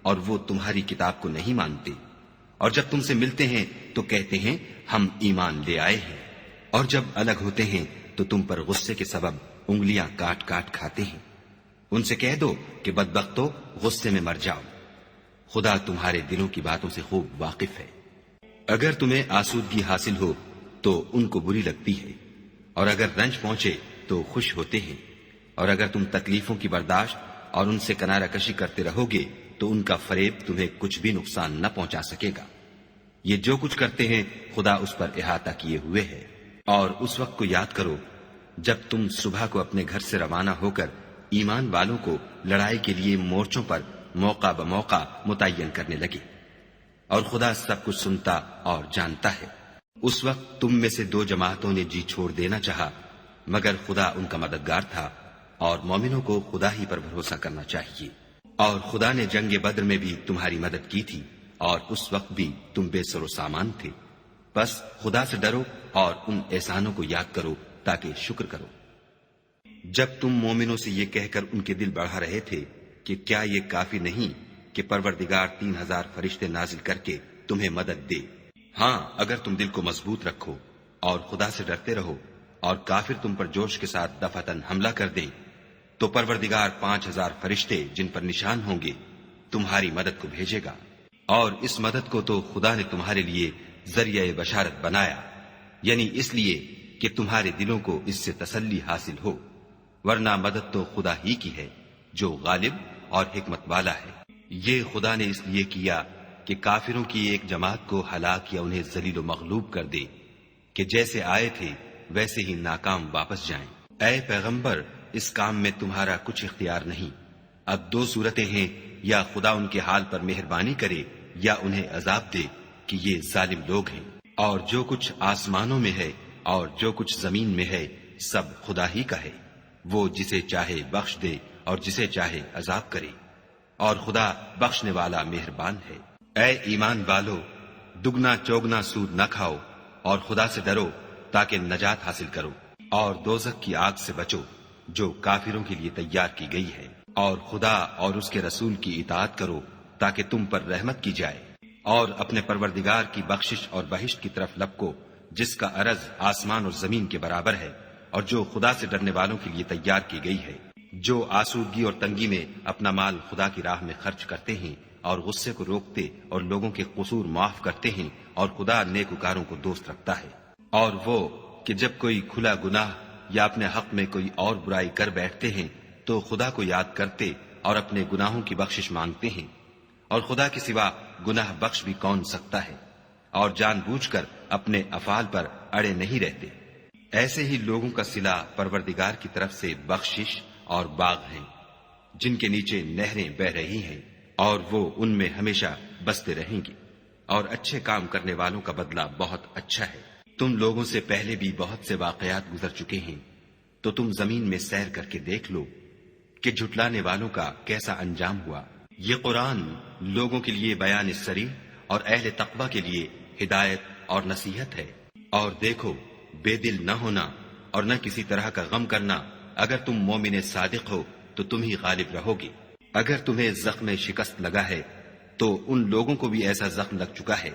اور وہ تمہاری کتاب کو نہیں مانتے، اور جب تم سے ملتے ہیں تو کہتے ہیں ہم ایمان لے آئے ہیں، اور جب الگ ہوتے ہیں تو تم پر غصے کے سبب انگلیاں کاٹ کاٹ کھاتے ہیں۔ ان سے کہہ دو کہ بدبختو، غصے میں مر جاؤ، خدا تمہارے دلوں کی باتوں سے خوب واقف ہے۔ اگر تمہیں آسودگی حاصل ہو تو ان کو بری لگتی ہے، اور اگر رنج پہنچے تو خوش ہوتے ہیں، اور اگر تم تکلیفوں کی برداشت اور ان سے کنارہ کشی کرتے رہو گے تو ان کا فریب تمہیں کچھ بھی نقصان نہ پہنچا سکے گا۔ یہ جو کچھ کرتے ہیں خدا اس پر احاطہ کیے ہوئے ہے۔ اور اس وقت کو یاد کرو جب تم صبح کو اپنے گھر سے روانہ ہو کر ایمان والوں کو لڑائی کے لیے مورچوں پر موقع بموقع متعین کرنے لگے، اور خدا سب کچھ سنتا اور جانتا ہے۔ اس وقت تم میں سے 2 جماعتوں نے جی چھوڑ دینا چاہا، مگر خدا ان کا مددگار تھا، اور مومنوں کو خدا ہی پر بھروسہ کرنا چاہیے۔ اور خدا نے جنگ بدر میں بھی تمہاری مدد کی تھی، اور اس وقت بھی تم بے سر و سامان تھے۔ بس خدا سے ڈرو اور ان احسانوں کو یاد کرو تاکہ شکر کرو۔ جب تم مومنوں سے یہ کہہ کر ان کے دل بڑھا رہے تھے کہ کیا یہ کافی نہیں کہ پروردگار 3000 فرشتے نازل کر کے تمہیں مدد دے؟ ہاں، اگر تم دل کو مضبوط رکھو اور خدا سے ڈرتے رہو اور کافر تم پر جوش کے ساتھ دفعتاً حملہ کر دیں تو پروردگار 5000 فرشتے جن پر نشان ہوں گے تمہاری مدد کو بھیجے گا، اور اس مدد کو تو خدا نے تمہارے لیے ذریعہ بشارت بنایا، یعنی اس لیے کہ تمہارے دلوں کو اس سے تسلی حاصل ہو، ورنہ مدد تو خدا ہی کی ہے جو غالب اور حکمت والا ہے۔ یہ خدا نے اس لیے کیا کہ کافروں کی ایک جماعت کو ہلاک یا انہیں ذلیل و مغلوب کر دے کہ جیسے آئے تھے ویسے ہی ناکام واپس جائیں۔ اے پیغمبر، اس کام میں تمہارا کچھ اختیار نہیں۔ اب 2 صورتیں ہیں، یا خدا ان کے حال پر مہربانی کرے یا انہیں عذاب دے کہ یہ ظالم لوگ ہیں۔ اور جو کچھ آسمانوں میں ہے اور جو کچھ زمین میں ہے سب خدا ہی کا ہے، وہ جسے چاہے بخش دے اور جسے چاہے عذاب کرے، اور خدا بخشنے والا مہربان ہے۔ اے ایمان والو، دگنا چوگنا سود نہ کھاؤ اور خدا سے ڈرو تاکہ نجات حاصل کرو، اور دوزخ کی آگ سے بچو جو کافروں کے لیے تیار کی گئی ہے، اور خدا اور اس کے رسول کی اطاعت کرو تاکہ تم پر رحمت کی جائے، اور اپنے پروردگار کی بخشش اور بہشت کی طرف لپکو جس کا عرض آسمان اور زمین کے برابر ہے، اور جو خدا سے ڈرنے والوں کے لیے تیار کی گئی ہے۔ جو آسودگی اور تنگی میں اپنا مال خدا کی راہ میں خرچ کرتے ہیں اور غصے کو روکتے اور لوگوں کے قصور معاف کرتے ہیں، اور خدا نیکوکاروں کو دوست رکھتا ہے۔ اور وہ کہ جب کوئی کھلا گناہ یا اپنے حق میں کوئی اور برائی کر بیٹھتے ہیں تو خدا کو یاد کرتے اور اپنے گناہوں کی بخشش مانگتے ہیں، اور خدا کے سوا گناہ بخش بھی کون سکتا ہے، اور جان بوجھ کر اپنے افعال پر اڑے نہیں رہتے۔ ایسے ہی لوگوں کا صلہ پروردگار کی طرف سے بخشش اور باغ ہیں، جن کے نیچے نہریں بہ رہی ہیں، اور وہ ان میں ہمیشہ بستے رہیں گے، اور اچھے کام کرنے والوں کا بدلہ بہت اچھا ہے۔ تم لوگوں سے پہلے بھی بہت سے واقعات گزر چکے ہیں، تو تم زمین میں سیر کر کے دیکھ لو کہ جھٹلانے والوں کا کیسا انجام ہوا۔ یہ قرآن لوگوں کے لیے بیان صریح اور اہل تقوی کے لیے ہدایت اور نصیحت ہے۔ اور دیکھو، بے دل نہ ہونا اور نہ کسی طرح کا غم کرنا، اگر تم مومن صادق ہو تو تم ہی غالب رہو گے۔ اگر تمہیں زخم شکست لگا ہے تو ان لوگوں کو بھی ایسا زخم لگ چکا ہے،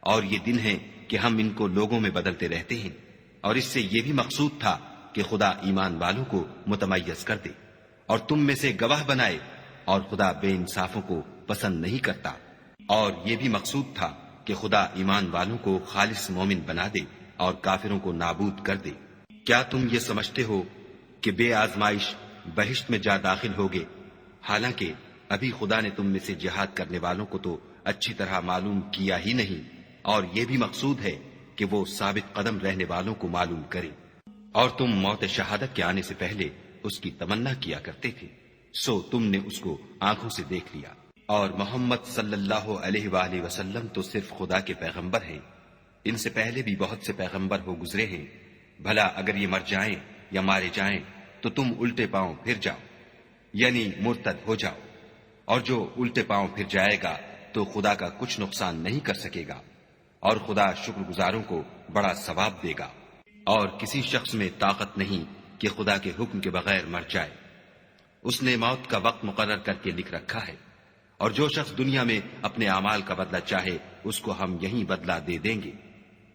اور یہ دن ہے کہ ہم ان کو لوگوں میں بدلتے رہتے ہیں، اور اس سے یہ بھی مقصود تھا کہ خدا ایمان والوں کو متمیز کر دے اور تم میں سے گواہ بنائے، اور خدا بے انصافوں کو پسند نہیں کرتا۔ اور یہ بھی مقصود تھا کہ خدا ایمان والوں کو خالص مومن بنا دے اور کافروں کو نابود کر دے۔ کیا تم یہ سمجھتے ہو کہ بے آزمائش بہشت میں جا داخل ہوگے، حالانکہ ابھی خدا نے تم میں سے جہاد کرنے والوں کو تو اچھی طرح معلوم کیا ہی نہیں، اور یہ بھی مقصود ہے کہ وہ ثابت قدم رہنے والوں کو معلوم کرے۔ اور تم موت شہادت کے آنے سے پہلے اس کی تمنا کیا کرتے تھے، سو تم نے اس کو آنکھوں سے دیکھ لیا۔ اور محمد صلی اللہ علیہ وآلہ وسلم تو صرف خدا کے پیغمبر ہیں، ان سے پہلے بھی بہت سے پیغمبر ہو گزرے ہیں، بھلا اگر یہ مر جائیں یا مارے جائیں تو تم الٹے پاؤں پھر جاؤ، یعنی مرتد ہو جاؤ، اور جو الٹے پاؤں پھر جائے گا تو خدا کا کچھ نقصان نہیں کر سکے گا، اور خدا شکر گزاروں کو بڑا ثواب دے گا۔ اور کسی شخص میں طاقت نہیں کہ خدا کے حکم کے بغیر مر جائے، اس نے موت کا وقت مقرر کر کے لکھ رکھا ہے، اور جو شخص دنیا میں اپنے اعمال کا بدلہ چاہے اس کو ہم یہیں بدلہ دے دیں گے،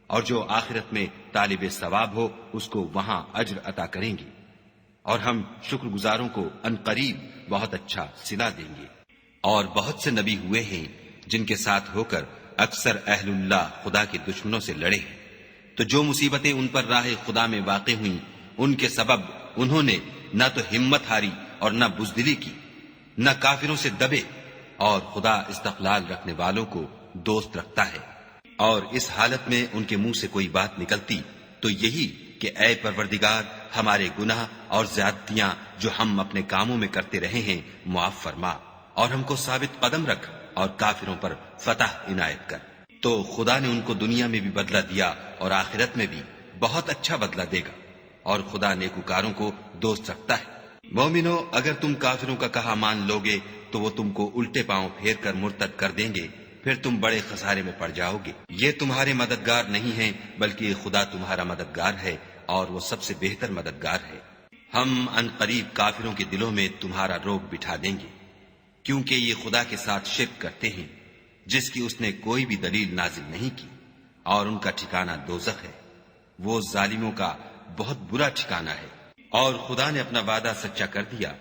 اور جو آخرت میں طالب ثواب ہو اس کو وہاں اجر عطا کریں گے، اور ہم شکر گزاروں کو عنقریب بہت اچھا صلہ دیں گے۔ اور بہت سے نبی ہوئے ہیں جن کے ساتھ ہو کر اکثر اہل اللہ خدا کے دشمنوں سے لڑے ہیں، تو جو مصیبتیں ان پر راہ خدا میں واقع ہوئیں ان کے سبب انہوں نے نہ تو ہمت ہاری اور نہ بزدلی کی، نہ کافروں سے دبے، اور خدا استقلال رکھنے والوں کو دوست رکھتا ہے۔ اور اس حالت میں ان کے منہ سے کوئی بات نکلتی تو یہی کہ اے پروردگار، ہمارے گناہ اور زیادتیاں جو ہم اپنے کاموں میں کرتے رہے ہیں معاف فرما، اور ہم کو ثابت قدم رکھ اور کافروں پر فتح عنایت کر۔ تو خدا نے ان کو دنیا میں بھی بدلہ دیا اور آخرت میں بھی بہت اچھا بدلہ دے گا، اور خدا نیکوکاروں کو دوست رکھتا ہے۔ مومنو، اگر تم کافروں کا کہا مان لوگے تو وہ تم کو الٹے پاؤں پھیر کر مرتد کر دیں گے، پھر تم بڑے خسارے میں پڑ جاؤ گے۔ یہ تمہارے مددگار نہیں ہیں بلکہ خدا تمہارا مددگار ہے، اور وہ سب سے بہتر مددگار ہے۔ ہم ان قریب کافروں کے دلوں میں تمہارا روب بٹھا دیں گے، کیونکہ یہ خدا کے ساتھ شرک کرتے ہیں جس کی اس نے کوئی بھی دلیل نازل نہیں کی، اور ان کا ٹھکانہ دوزخ ہے، وہ ظالموں کا بہت برا ٹھکانہ ہے۔ اور خدا نے اپنا وعدہ سچا کر دیا،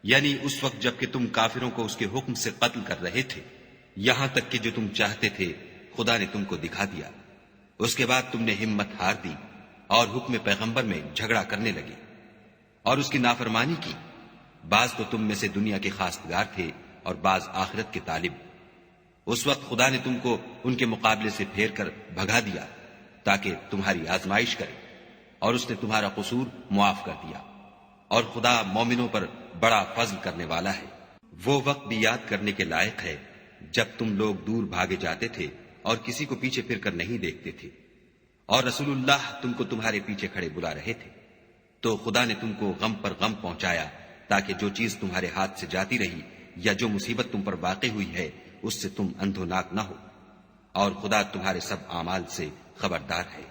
یعنی اس وقت جب کہ تم کافروں کو اس کے حکم سے قتل کر رہے تھے، یہاں تک کہ جو تم چاہتے تھے خدا نے تم کو دکھا دیا۔ اس کے بعد تم نے ہمت ہار دی اور حکم پیغمبر میں جھگڑا کرنے لگے اور اس کی نافرمانی کی۔ بعض تو تم میں سے دنیا کے خواستگار تھے اور بعض آخرت کے طالب۔ اس وقت خدا نے تم کو ان کے مقابلے سے پھیر کر بھگا دیا تاکہ تمہاری آزمائش کرے، اور اس نے تمہارا قصور معاف کر دیا، اور خدا مومنوں پر بڑا فضل کرنے والا ہے۔ وہ وقت بھی یاد کرنے کے لائق ہے جب تم لوگ دور بھاگے جاتے تھے اور کسی کو پیچھے پھر کر نہیں دیکھتے تھے، اور رسول اللہ تم کو تمہارے پیچھے کھڑے بلا رہے تھے، تو خدا نے تم کو غم پر غم پہنچایا تاکہ جو چیز تمہارے ہاتھ سے جاتی رہی یا جو مصیبت تم پر واقع ہوئی ہے اس سے تم اندھوناک نہ ہو، اور خدا تمہارے سب اعمال سے خبردار ہے۔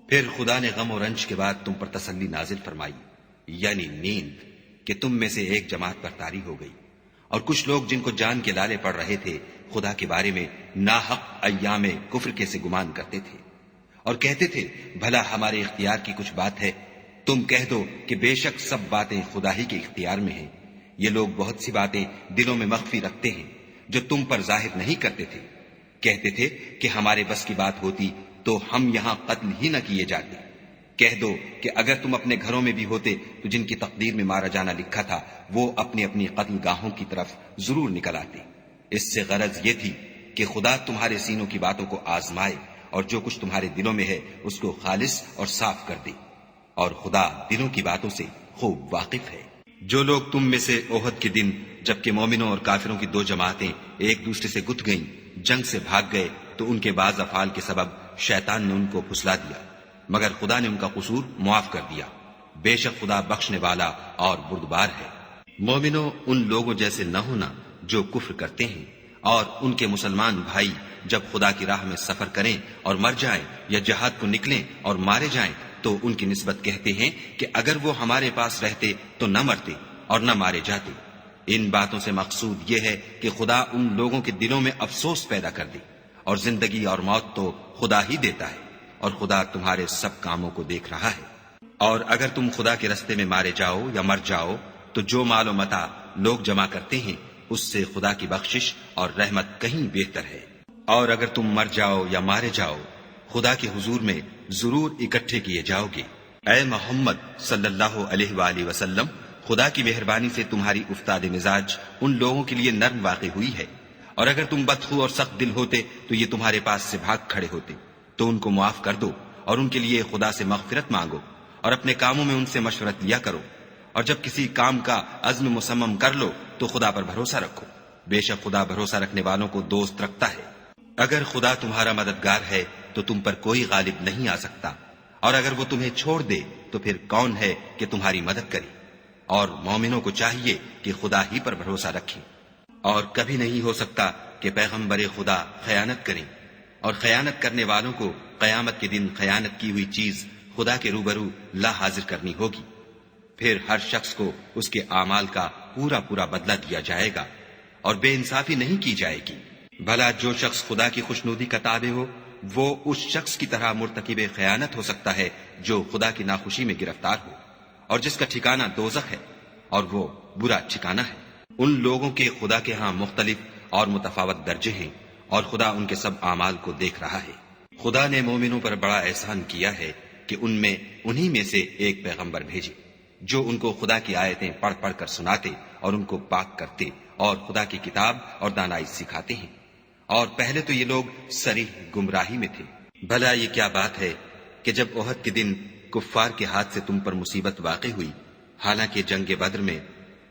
پھر خدا نے غم و رنج کے بعد تم پر تسلی نازل فرمائی، یعنی نیند، کہ تم میں سے ایک جماعت پر طاری ہو گئی، اور کچھ لوگ جن کو جان کے لالے پڑ رہے تھے خدا کے بارے میں ناحق ایام کفر کے سے گمان کرتے تھے، اور کہتے تھے بھلا ہمارے اختیار کی کچھ بات ہے؟ تم کہہ دو کہ بے شک سب باتیں خدا ہی کے اختیار میں ہیں۔ یہ لوگ بہت سی باتیں دلوں میں مخفی رکھتے ہیں جو تم پر ظاہر نہیں کرتے تھے۔ کہتے تھے کہ ہمارے بس کی بات ہوتی تو ہم یہاں قتل ہی نہ کیے جاتے، کہہ دو کہ اگر تم اپنے گھروں میں بھی ہوتے تو جن کی تقدیر میں مارا جانا لکھا تھا وہ اپنی اپنی قتل گاہوں کی طرف ضرور نکل آتے۔ اس سے غرض یہ تھی کہ خدا تمہارے سینوں کی باتوں کو آزمائے اور جو کچھ تمہارے دلوں میں ہے اس کو خالص اور صاف کر دے، اور خدا دلوں کی باتوں سے خوب واقف ہے۔ جو لوگ تم میں سے احد کے دن جبکہ مومنوں اور کافروں کی دو جماعتیں ایک دوسرے سے گت گئیں جنگ سے بھاگ گئے تو ان کے بعض افعال کے سبب شیطان نے ان کو پھسلا دیا، مگر خدا نے ان کا قصور معاف کر دیا۔ بے شک خدا بخشنے والا اور بردبار ہے۔ مومنوں، ان لوگوں جیسے نہ ہونا جو کفر کرتے ہیں، اور ان کے مسلمان بھائی جب خدا کی راہ میں سفر کریں اور مر جائیں یا جہاد کو نکلیں اور مارے جائیں تو ان کی نسبت کہتے ہیں کہ اگر وہ ہمارے پاس رہتے تو نہ مرتے اور نہ مارے جاتے۔ ان باتوں سے مقصود یہ ہے کہ خدا ان لوگوں کے دلوں میں افسوس پیدا کر دے، اور زندگی اور موت تو خدا ہی دیتا ہے، اور خدا تمہارے سب کاموں کو دیکھ رہا ہے۔ اور اگر تم خدا کے رستے میں مارے جاؤ یا مر جاؤ تو جو مال و متاع لوگ جمع کرتے ہیں اس سے خدا کی بخشش اور رحمت کہیں بہتر ہے۔ اور اگر تم مر جاؤ یا مارے جاؤ خدا کے حضور میں ضرور اکٹھے کیے جاؤ گے۔ اے محمد صلی اللہ علیہ وآلہ وسلم، خدا کی مہربانی سے تمہاری افتاد مزاج ان لوگوں کے لیے نرم واقع ہوئی ہے، اور اگر تم بدخو اور سخت دل ہوتے تو یہ تمہارے پاس سے بھاگ کھڑے ہوتے۔ تو ان کو معاف کر دو اور ان کے لیے خدا سے مغفرت مانگو، اور اپنے کاموں میں ان سے مشورت لیا کرو، اور جب کسی کام کا عزم مصمم کر لو تو خدا پر بھروسہ رکھو، بے شک خدا بھروسہ رکھنے والوں کو دوست رکھتا ہے۔ اگر خدا تمہارا مددگار ہے تو تم پر کوئی غالب نہیں آ سکتا، اور اگر وہ تمہیں چھوڑ دے تو پھر کون ہے کہ تمہاری مدد کرے؟ اور مومنوں کو چاہیے کہ خدا ہی پر بھروسہ رکھیں، اور کبھی نہیں ہو سکتا کہ پیغمبر خدا خیانت کریں، اور خیانت کرنے والوں کو قیامت کے دن خیانت کی ہوئی چیز خدا کے روبرو لا حاضر کرنی ہوگی۔ پھر ہر شخص کو اس کے اعمال کا پورا پورا بدلہ دیا جائے گا، اور بے انصافی نہیں کی جائے گی۔ بھلا جو شخص خدا کی خوشنودی کا تابع ہو وہ اس شخص کی طرح مرتکب خیانت ہو سکتا ہے جو خدا کی ناخوشی میں گرفتار ہو، اور جس کا ٹھکانہ دوزخ ہے، اور وہ برا ٹھکانہ ہے۔ ان لوگوں کے خدا کے ہاں مختلف اور متفاوت درجے ہیں، اور خدا ان کے سب اعمال کو دیکھ رہا ہے۔ خدا نے مومنوں پر بڑا احسان کیا ہے کہ ان میں انہی میں سے ایک پیغمبر بھیجے جو ان کو خدا کی آیتیں پڑھ پڑھ کر سناتے اور ان کو پاک کرتے اور خدا کی کتاب اور دانائی سکھاتے ہیں، اور پہلے تو یہ لوگ صریح گمراہی میں تھے۔ بھلا یہ کیا بات ہے کہ جب احد کے دن کفار کے ہاتھ سے تم پر مصیبت واقع ہوئی، حالانکہ جنگ بدر میں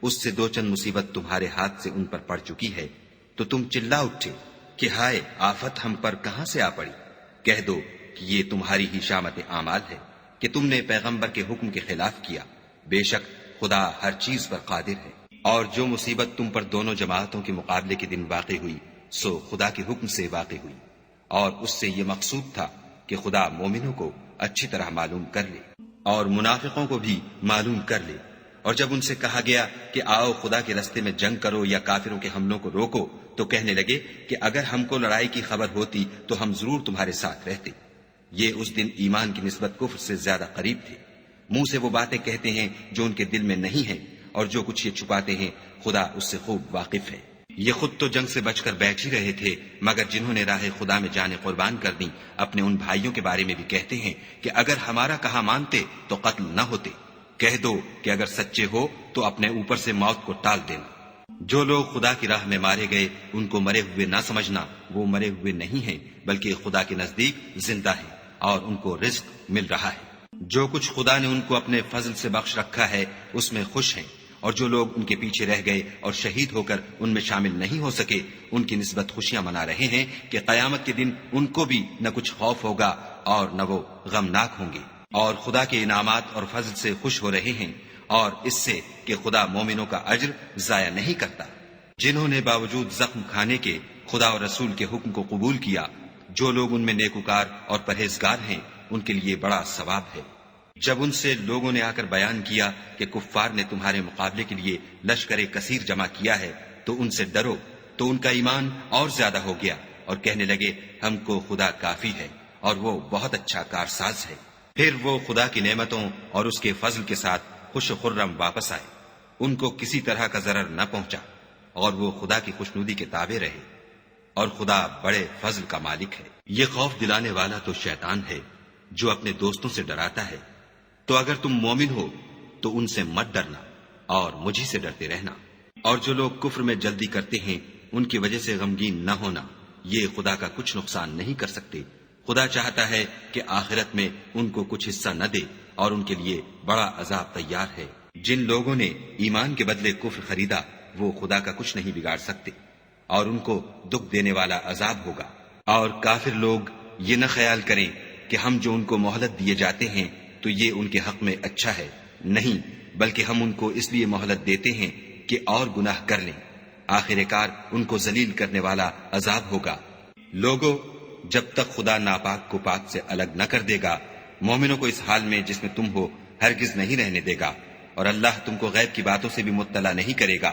اس سے دو چند مصیبت تمہارے ہاتھ سے ان پر پڑ چکی ہے، تو تم چلا اٹھے کہ ہائے آفت ہم پر کہاں سے آ پڑی؟ کہہ دو کہ یہ تمہاری ہی شامت اعمال ہے کہ تم نے پیغمبر کے حکم کے خلاف کیا، بے شک خدا ہر چیز پر قادر ہے۔ اور جو مصیبت تم پر دونوں جماعتوں کے مقابلے کے دن واقع ہوئی سو خدا کے حکم سے واقع ہوئی، اور اس سے یہ مقصود تھا کہ خدا مومنوں کو اچھی طرح معلوم کر لے اور منافقوں کو بھی معلوم کر لے۔ اور جب ان سے کہا گیا کہ آؤ خدا کے رستے میں جنگ کرو یا کافروں کے حملوں کو روکو تو کہنے لگے کہ اگر ہم کو لڑائی کی خبر ہوتی تو ہم ضرور تمہارے ساتھ رہتے۔ یہ اس دن ایمان کی نسبت کفر سے زیادہ قریب تھے۔ منہ سے وہ باتیں کہتے ہیں جو ان کے دل میں نہیں ہیں، اور جو کچھ یہ چھپاتے ہیں خدا اس سے خوب واقف ہے۔ یہ خود تو جنگ سے بچ کر بیٹھ ہی رہے تھے، مگر جنہوں نے راہ خدا میں جانیں قربان کر دیں اپنے ان بھائیوں کے بارے میں بھی کہتے ہیں کہ اگر ہمارا کہا مانتے تو قتل نہ ہوتے۔ کہہ دو کہ اگر سچے ہو تو اپنے اوپر سے موت کو ٹال دینا۔ جو لوگ خدا کی راہ میں مارے گئے ان کو مرے ہوئے نہ سمجھنا، وہ مرے ہوئے نہیں ہیں بلکہ خدا کے نزدیک زندہ ہیں اور ان کو رزق مل رہا ہے۔ جو کچھ خدا نے ان کو اپنے فضل سے بخش رکھا ہے اس میں خوش ہیں، اور جو لوگ ان کے پیچھے رہ گئے اور شہید ہو کر ان میں شامل نہیں ہو سکے ان کی نسبت خوشیاں منا رہے ہیں کہ قیامت کے دن ان کو بھی نہ کچھ خوف ہوگا اور نہ وہ غمناک ہوں گے، اور خدا کے انعامات اور فضل سے خوش ہو رہے ہیں، اور اس سے کہ خدا مومنوں کا اجر ضائع نہیں کرتا۔ جنہوں نے باوجود زخم کھانے کے خدا اور رسول کے حکم کو قبول کیا، جو لوگ ان میں نیکوکار اور پرہیزگار ہیں ان کے لیے بڑا ثواب ہے۔ جب ان سے لوگوں نے آ کر بیان کیا کہ کفار نے تمہارے مقابلے کے لیے لشکر کثیر جمع کیا ہے تو ان سے ڈرو، تو ان کا ایمان اور زیادہ ہو گیا اور کہنے لگے ہم کو خدا کافی ہے اور وہ بہت اچھا کارساز ہے۔ پھر وہ خدا کی نعمتوں اور اس کے فضل کے ساتھ خوش و خرم واپس آئے، ان کو کسی طرح کا ضرر نہ پہنچا، اور وہ خدا کی خوشنودی کے تابع رہے، اور خدا بڑے فضل کا مالک ہے۔ یہ خوف دلانے والا تو شیطان ہے جو اپنے دوستوں سے ڈراتا ہے تو اگر تم مومن ہو تو ان سے مت ڈرنا اور مجھی سے ڈرتے رہنا۔ اور جو لوگ کفر میں جلدی کرتے ہیں ان کی وجہ سے غمگین نہ ہونا، یہ خدا کا کچھ نقصان نہیں کر سکتے۔ خدا چاہتا ہے کہ آخرت میں ان کو کچھ حصہ نہ دے اور ان کے لیے بڑا عذاب تیار ہے۔ جن لوگوں نے ایمان کے بدلے کفر خریدا وہ خدا کا کچھ نہیں بگاڑ سکتے اور ان کو دکھ دینے والا عذاب ہوگا۔ اور کافر لوگ یہ نہ خیال کریں کہ ہم جو ان کو مہلت دیے جاتے ہیں تو یہ ان کے حق میں اچھا ہے، نہیں، بلکہ ہم ان کو اس لیے مہلت دیتے ہیں کہ اور گناہ کر لیں، آخر کار ان کو ذلیل کرنے والا عذاب ہوگا۔ لوگوں، جب تک خدا ناپاک کو پاک سے الگ نہ کر دے گا، مومنوں کو اس حال میں جس میں تم ہو ہرگز نہیں رہنے دے گا، اور اللہ تم کو غیب کی باتوں سے بھی مطلع نہیں کرے گا۔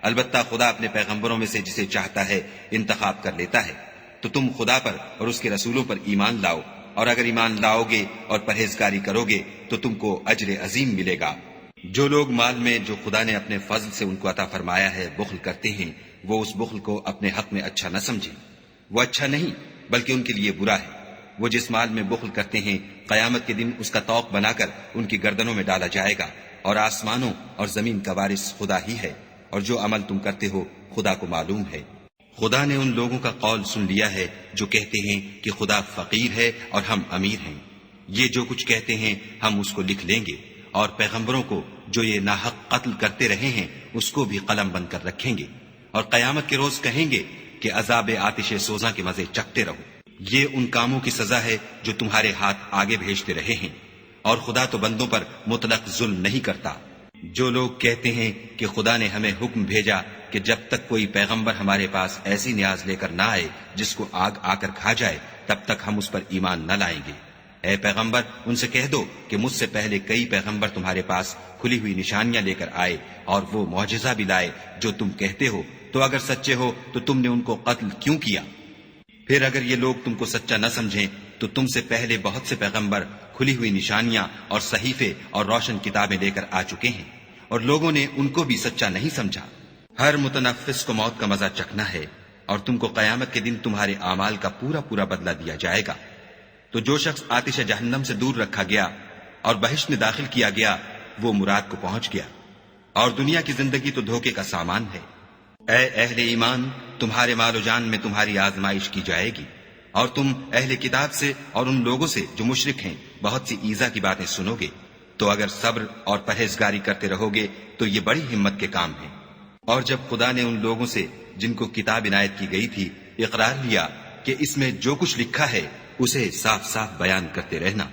البتہ خدا اپنے پیغمبروں میں سے جسے چاہتا ہے انتخاب کر لیتا ہے۔ تو تم خدا پر اور اس کے رسولوں پر ایمان لاؤ، اور اگر ایمان لاؤ گے اور پرہیزگاری کرو گے تو تم کو اجر عظیم ملے گا۔ جو لوگ مال میں جو خدا نے اپنے فضل سے ان کو عطا فرمایا ہے بخل کرتے ہیں، وہ اس بخل کو اپنے حق میں اچھا نہ سمجھیں، وہ اچھا نہیں بلکہ ان کے لیے برا ہے۔ وہ جس مال میں بخل کرتے ہیں قیامت کے دن اس کا طوق بنا کر ان کی گردنوں میں ڈالا جائے گا، اور آسمانوں اور زمین کا وارث خدا ہی ہے، اور جو عمل تم کرتے ہو خدا کو معلوم ہے۔ خدا نے ان لوگوں کا قول سن لیا ہے جو کہتے ہیں کہ خدا فقیر ہے اور ہم امیر ہیں۔ یہ جو کچھ کہتے ہیں ہم اس کو لکھ لیں گے، اور پیغمبروں کو جو یہ ناحق قتل کرتے رہے ہیں اس کو بھی قلم بند کر رکھیں گے، اور قیامت کے روز کہیں گے کہ عذاب آتش سوزاں کے مزے چکھتے رہو۔ یہ ان کاموں کی سزا ہے جو تمہارے ہاتھ آگے بھیجتے رہے ہیں، اور خدا تو بندوں پر مطلق ظلم نہیں کرتا۔ جو لوگ کہتے ہیں کہ خدا نے ہمیں حکم بھیجا کہ جب تک کوئی پیغمبر ہمارے پاس ایسی نیاز لے کر نہ آئے جس کو آگ آ کر کھا جائے تب تک ہم اس پر ایمان نہ لائیں گے، اے پیغمبر ان سے کہہ دو کہ مجھ سے پہلے کئی پیغمبر تمہارے پاس کھلی ہوئی نشانیاں لے کر آئے اور وہ معجزہ بھی لائے جو تم کہتے ہو، تو اگر سچے ہو تو تم نے ان کو قتل کیوں کیا؟ پھر اگر یہ لوگ تم کو سچا نہ سمجھیں تو تم سے پہلے بہت سے پیغمبر کھلی ہوئی نشانیاں اور صحیفے اور روشن کتابیں لے کر آ چکے ہیں، اور لوگوں نے ان کو بھی سچا نہیں سمجھا۔ ہر متنفس کو موت کا مزہ چکھنا ہے، اور تم کو قیامت کے دن تمہارے اعمال کا پورا پورا بدلہ دیا جائے گا۔ تو جو شخص آتش جہنم سے دور رکھا گیا اور بہشت میں داخل کیا گیا وہ مراد کو پہنچ گیا، اور دنیا کی زندگی تو دھوکے کا سامان ہے۔ اے اہل ایمان، تمہارے مال و جان میں تمہاری آزمائش کی جائے گی، اور تم اہل کتاب سے اور ان لوگوں سے جو مشرک ہیں بہت سی ایذا کی باتیں سنو گے، تو اگر صبر اور پرہیزگاری کرتے رہو گے تو یہ بڑی ہمت کے کام ہیں۔ اور جب خدا نے ان لوگوں سے جن کو کتاب عنایت کی گئی تھی اقرار لیا کہ اس میں جو کچھ لکھا ہے اسے صاف صاف بیان کرتے رہنا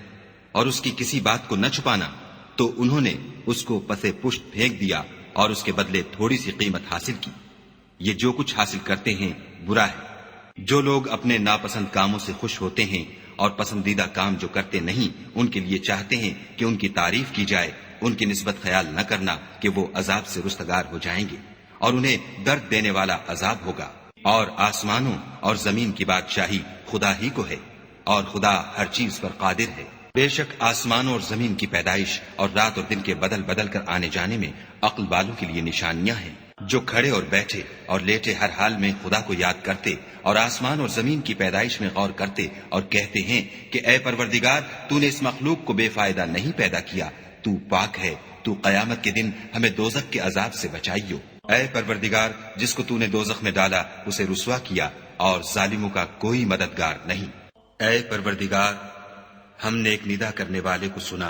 اور اس کی کسی بات کو نہ چھپانا، تو انہوں نے اس کو پسے پشت پھینک دیا اور اس کے بدلے تھوڑی سی قیمت حاصل کی۔ یہ جو کچھ حاصل کرتے ہیں برا ہے۔ جو لوگ اپنے ناپسند کاموں سے خوش ہوتے ہیں اور پسندیدہ کام جو کرتے نہیں ان کے لیے چاہتے ہیں کہ ان کی تعریف کی جائے، ان کی نسبت خیال نہ کرنا کہ وہ عذاب سے رستگار ہو جائیں گے اور انہیں درد دینے والا عذاب ہوگا۔ اور آسمانوں اور زمین کی بادشاہی خدا ہی کو ہے، اور خدا ہر چیز پر قادر ہے۔ بے شک آسمانوں اور زمین کی پیدائش اور رات اور دن کے بدل بدل کر آنے جانے میں عقل والوں کے لیے نشانیاں ہیں، جو کھڑے اور بیٹھے اور لیٹے ہر حال میں خدا کو یاد کرتے اور آسمان اور زمین کی پیدائش میں غور کرتے اور کہتے ہیں کہ اے پروردگار، تو نے اس مخلوق کو بے فائدہ نہیں پیدا کیا، تو پاک ہے، تو قیامت کے دن ہمیں دوزخ کے عذاب سے بچائیو۔ اے پروردگار، جس کو تو نے دوزخ میں ڈالا اسے رسوا کیا، اور ظالموں کا کوئی مددگار نہیں۔ اے پروردگار، ہم نے ایک ندا کرنے والے کو سنا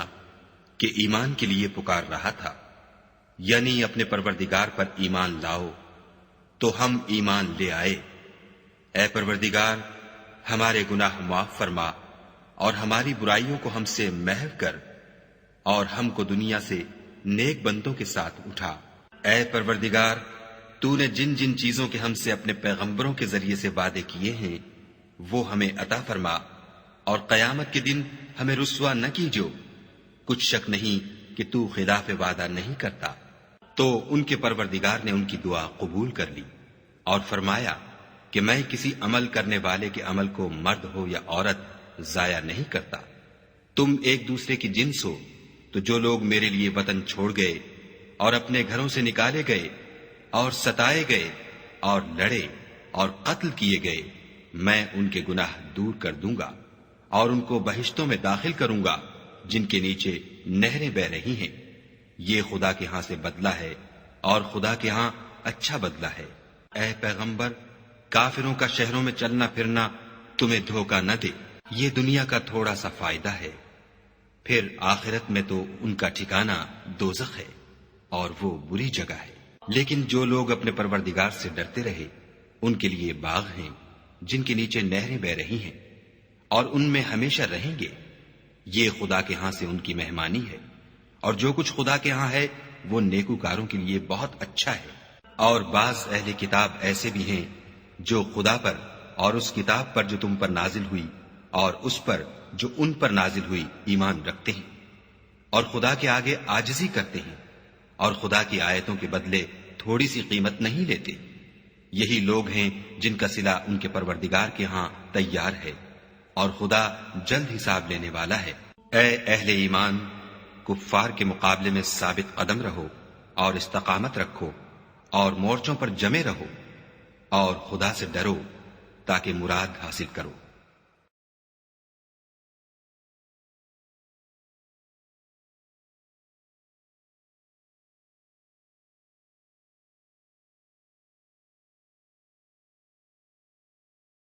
کہ ایمان کے لیے پکار رہا تھا، یعنی اپنے پروردگار پر ایمان لاؤ، تو ہم ایمان لے آئے۔ اے پروردگار، ہمارے گناہ معاف فرما اور ہماری برائیوں کو ہم سے محو کر، اور ہم کو دنیا سے نیک بندوں کے ساتھ اٹھا۔ اے پروردگار، تو نے جن جن چیزوں کے ہم سے اپنے پیغمبروں کے ذریعے سے وعدے کیے ہیں وہ ہمیں عطا فرما، اور قیامت کے دن ہمیں رسوا نہ کیجو۔ کچھ شک نہیں کہ تو خلاف وعدہ نہیں کرتا۔ تو ان کے پروردگار نے ان کی دعا قبول کر لی اور فرمایا کہ میں کسی عمل کرنے والے کے عمل کو مرد ہو یا عورت ضائع نہیں کرتا۔ تم ایک دوسرے کی جنس ہو، تو جو لوگ میرے لیے وطن چھوڑ گئے اور اپنے گھروں سے نکالے گئے اور ستائے گئے اور لڑے اور قتل کیے گئے، میں ان کے گناہ دور کر دوں گا اور ان کو بہشتوں میں داخل کروں گا، جن کے نیچے نہریں بہ رہی ہیں، یہ خدا کے ہاں سے بدلہ ہے اور خدا کے ہاں اچھا بدلہ ہے۔ اے پیغمبر، کافروں کا شہروں میں چلنا پھرنا تمہیں دھوکہ نہ دے، یہ دنیا کا تھوڑا سا فائدہ ہے، پھر آخرت میں تو ان کا ٹھکانہ دوزخ ہے اور وہ بری جگہ ہے۔ لیکن جو لوگ اپنے پروردگار سے ڈرتے رہے ان کے لیے باغ ہیں جن کے نیچے نہریں بہ رہی ہیں اور ان میں ہمیشہ رہیں گے، یہ خدا کے ہاں سے ان کی مہمانی ہے، اور جو کچھ خدا کے ہاں ہے وہ نیکوکاروں کے لیے بہت اچھا ہے۔ اور بعض اہل کتاب ایسے بھی ہیں جو خدا پر اور اس کتاب پر جو تم پر نازل ہوئی اور اس پر جو ان پر نازل ہوئی ایمان رکھتے ہیں، اور خدا کے آگے عاجزی کرتے ہیں اور خدا کی آیتوں کے بدلے تھوڑی سی قیمت نہیں لیتے۔ یہی لوگ ہیں جن کا صلہ ان کے پروردگار کے ہاں تیار ہے، اور خدا جلد حساب لینے والا ہے۔ اے اہل ایمان، کفار کے مقابلے میں ثابت قدم رہو اور استقامت رکھو اور مورچوں پر جمے رہو، اور خدا سے ڈرو تاکہ مراد حاصل کرو۔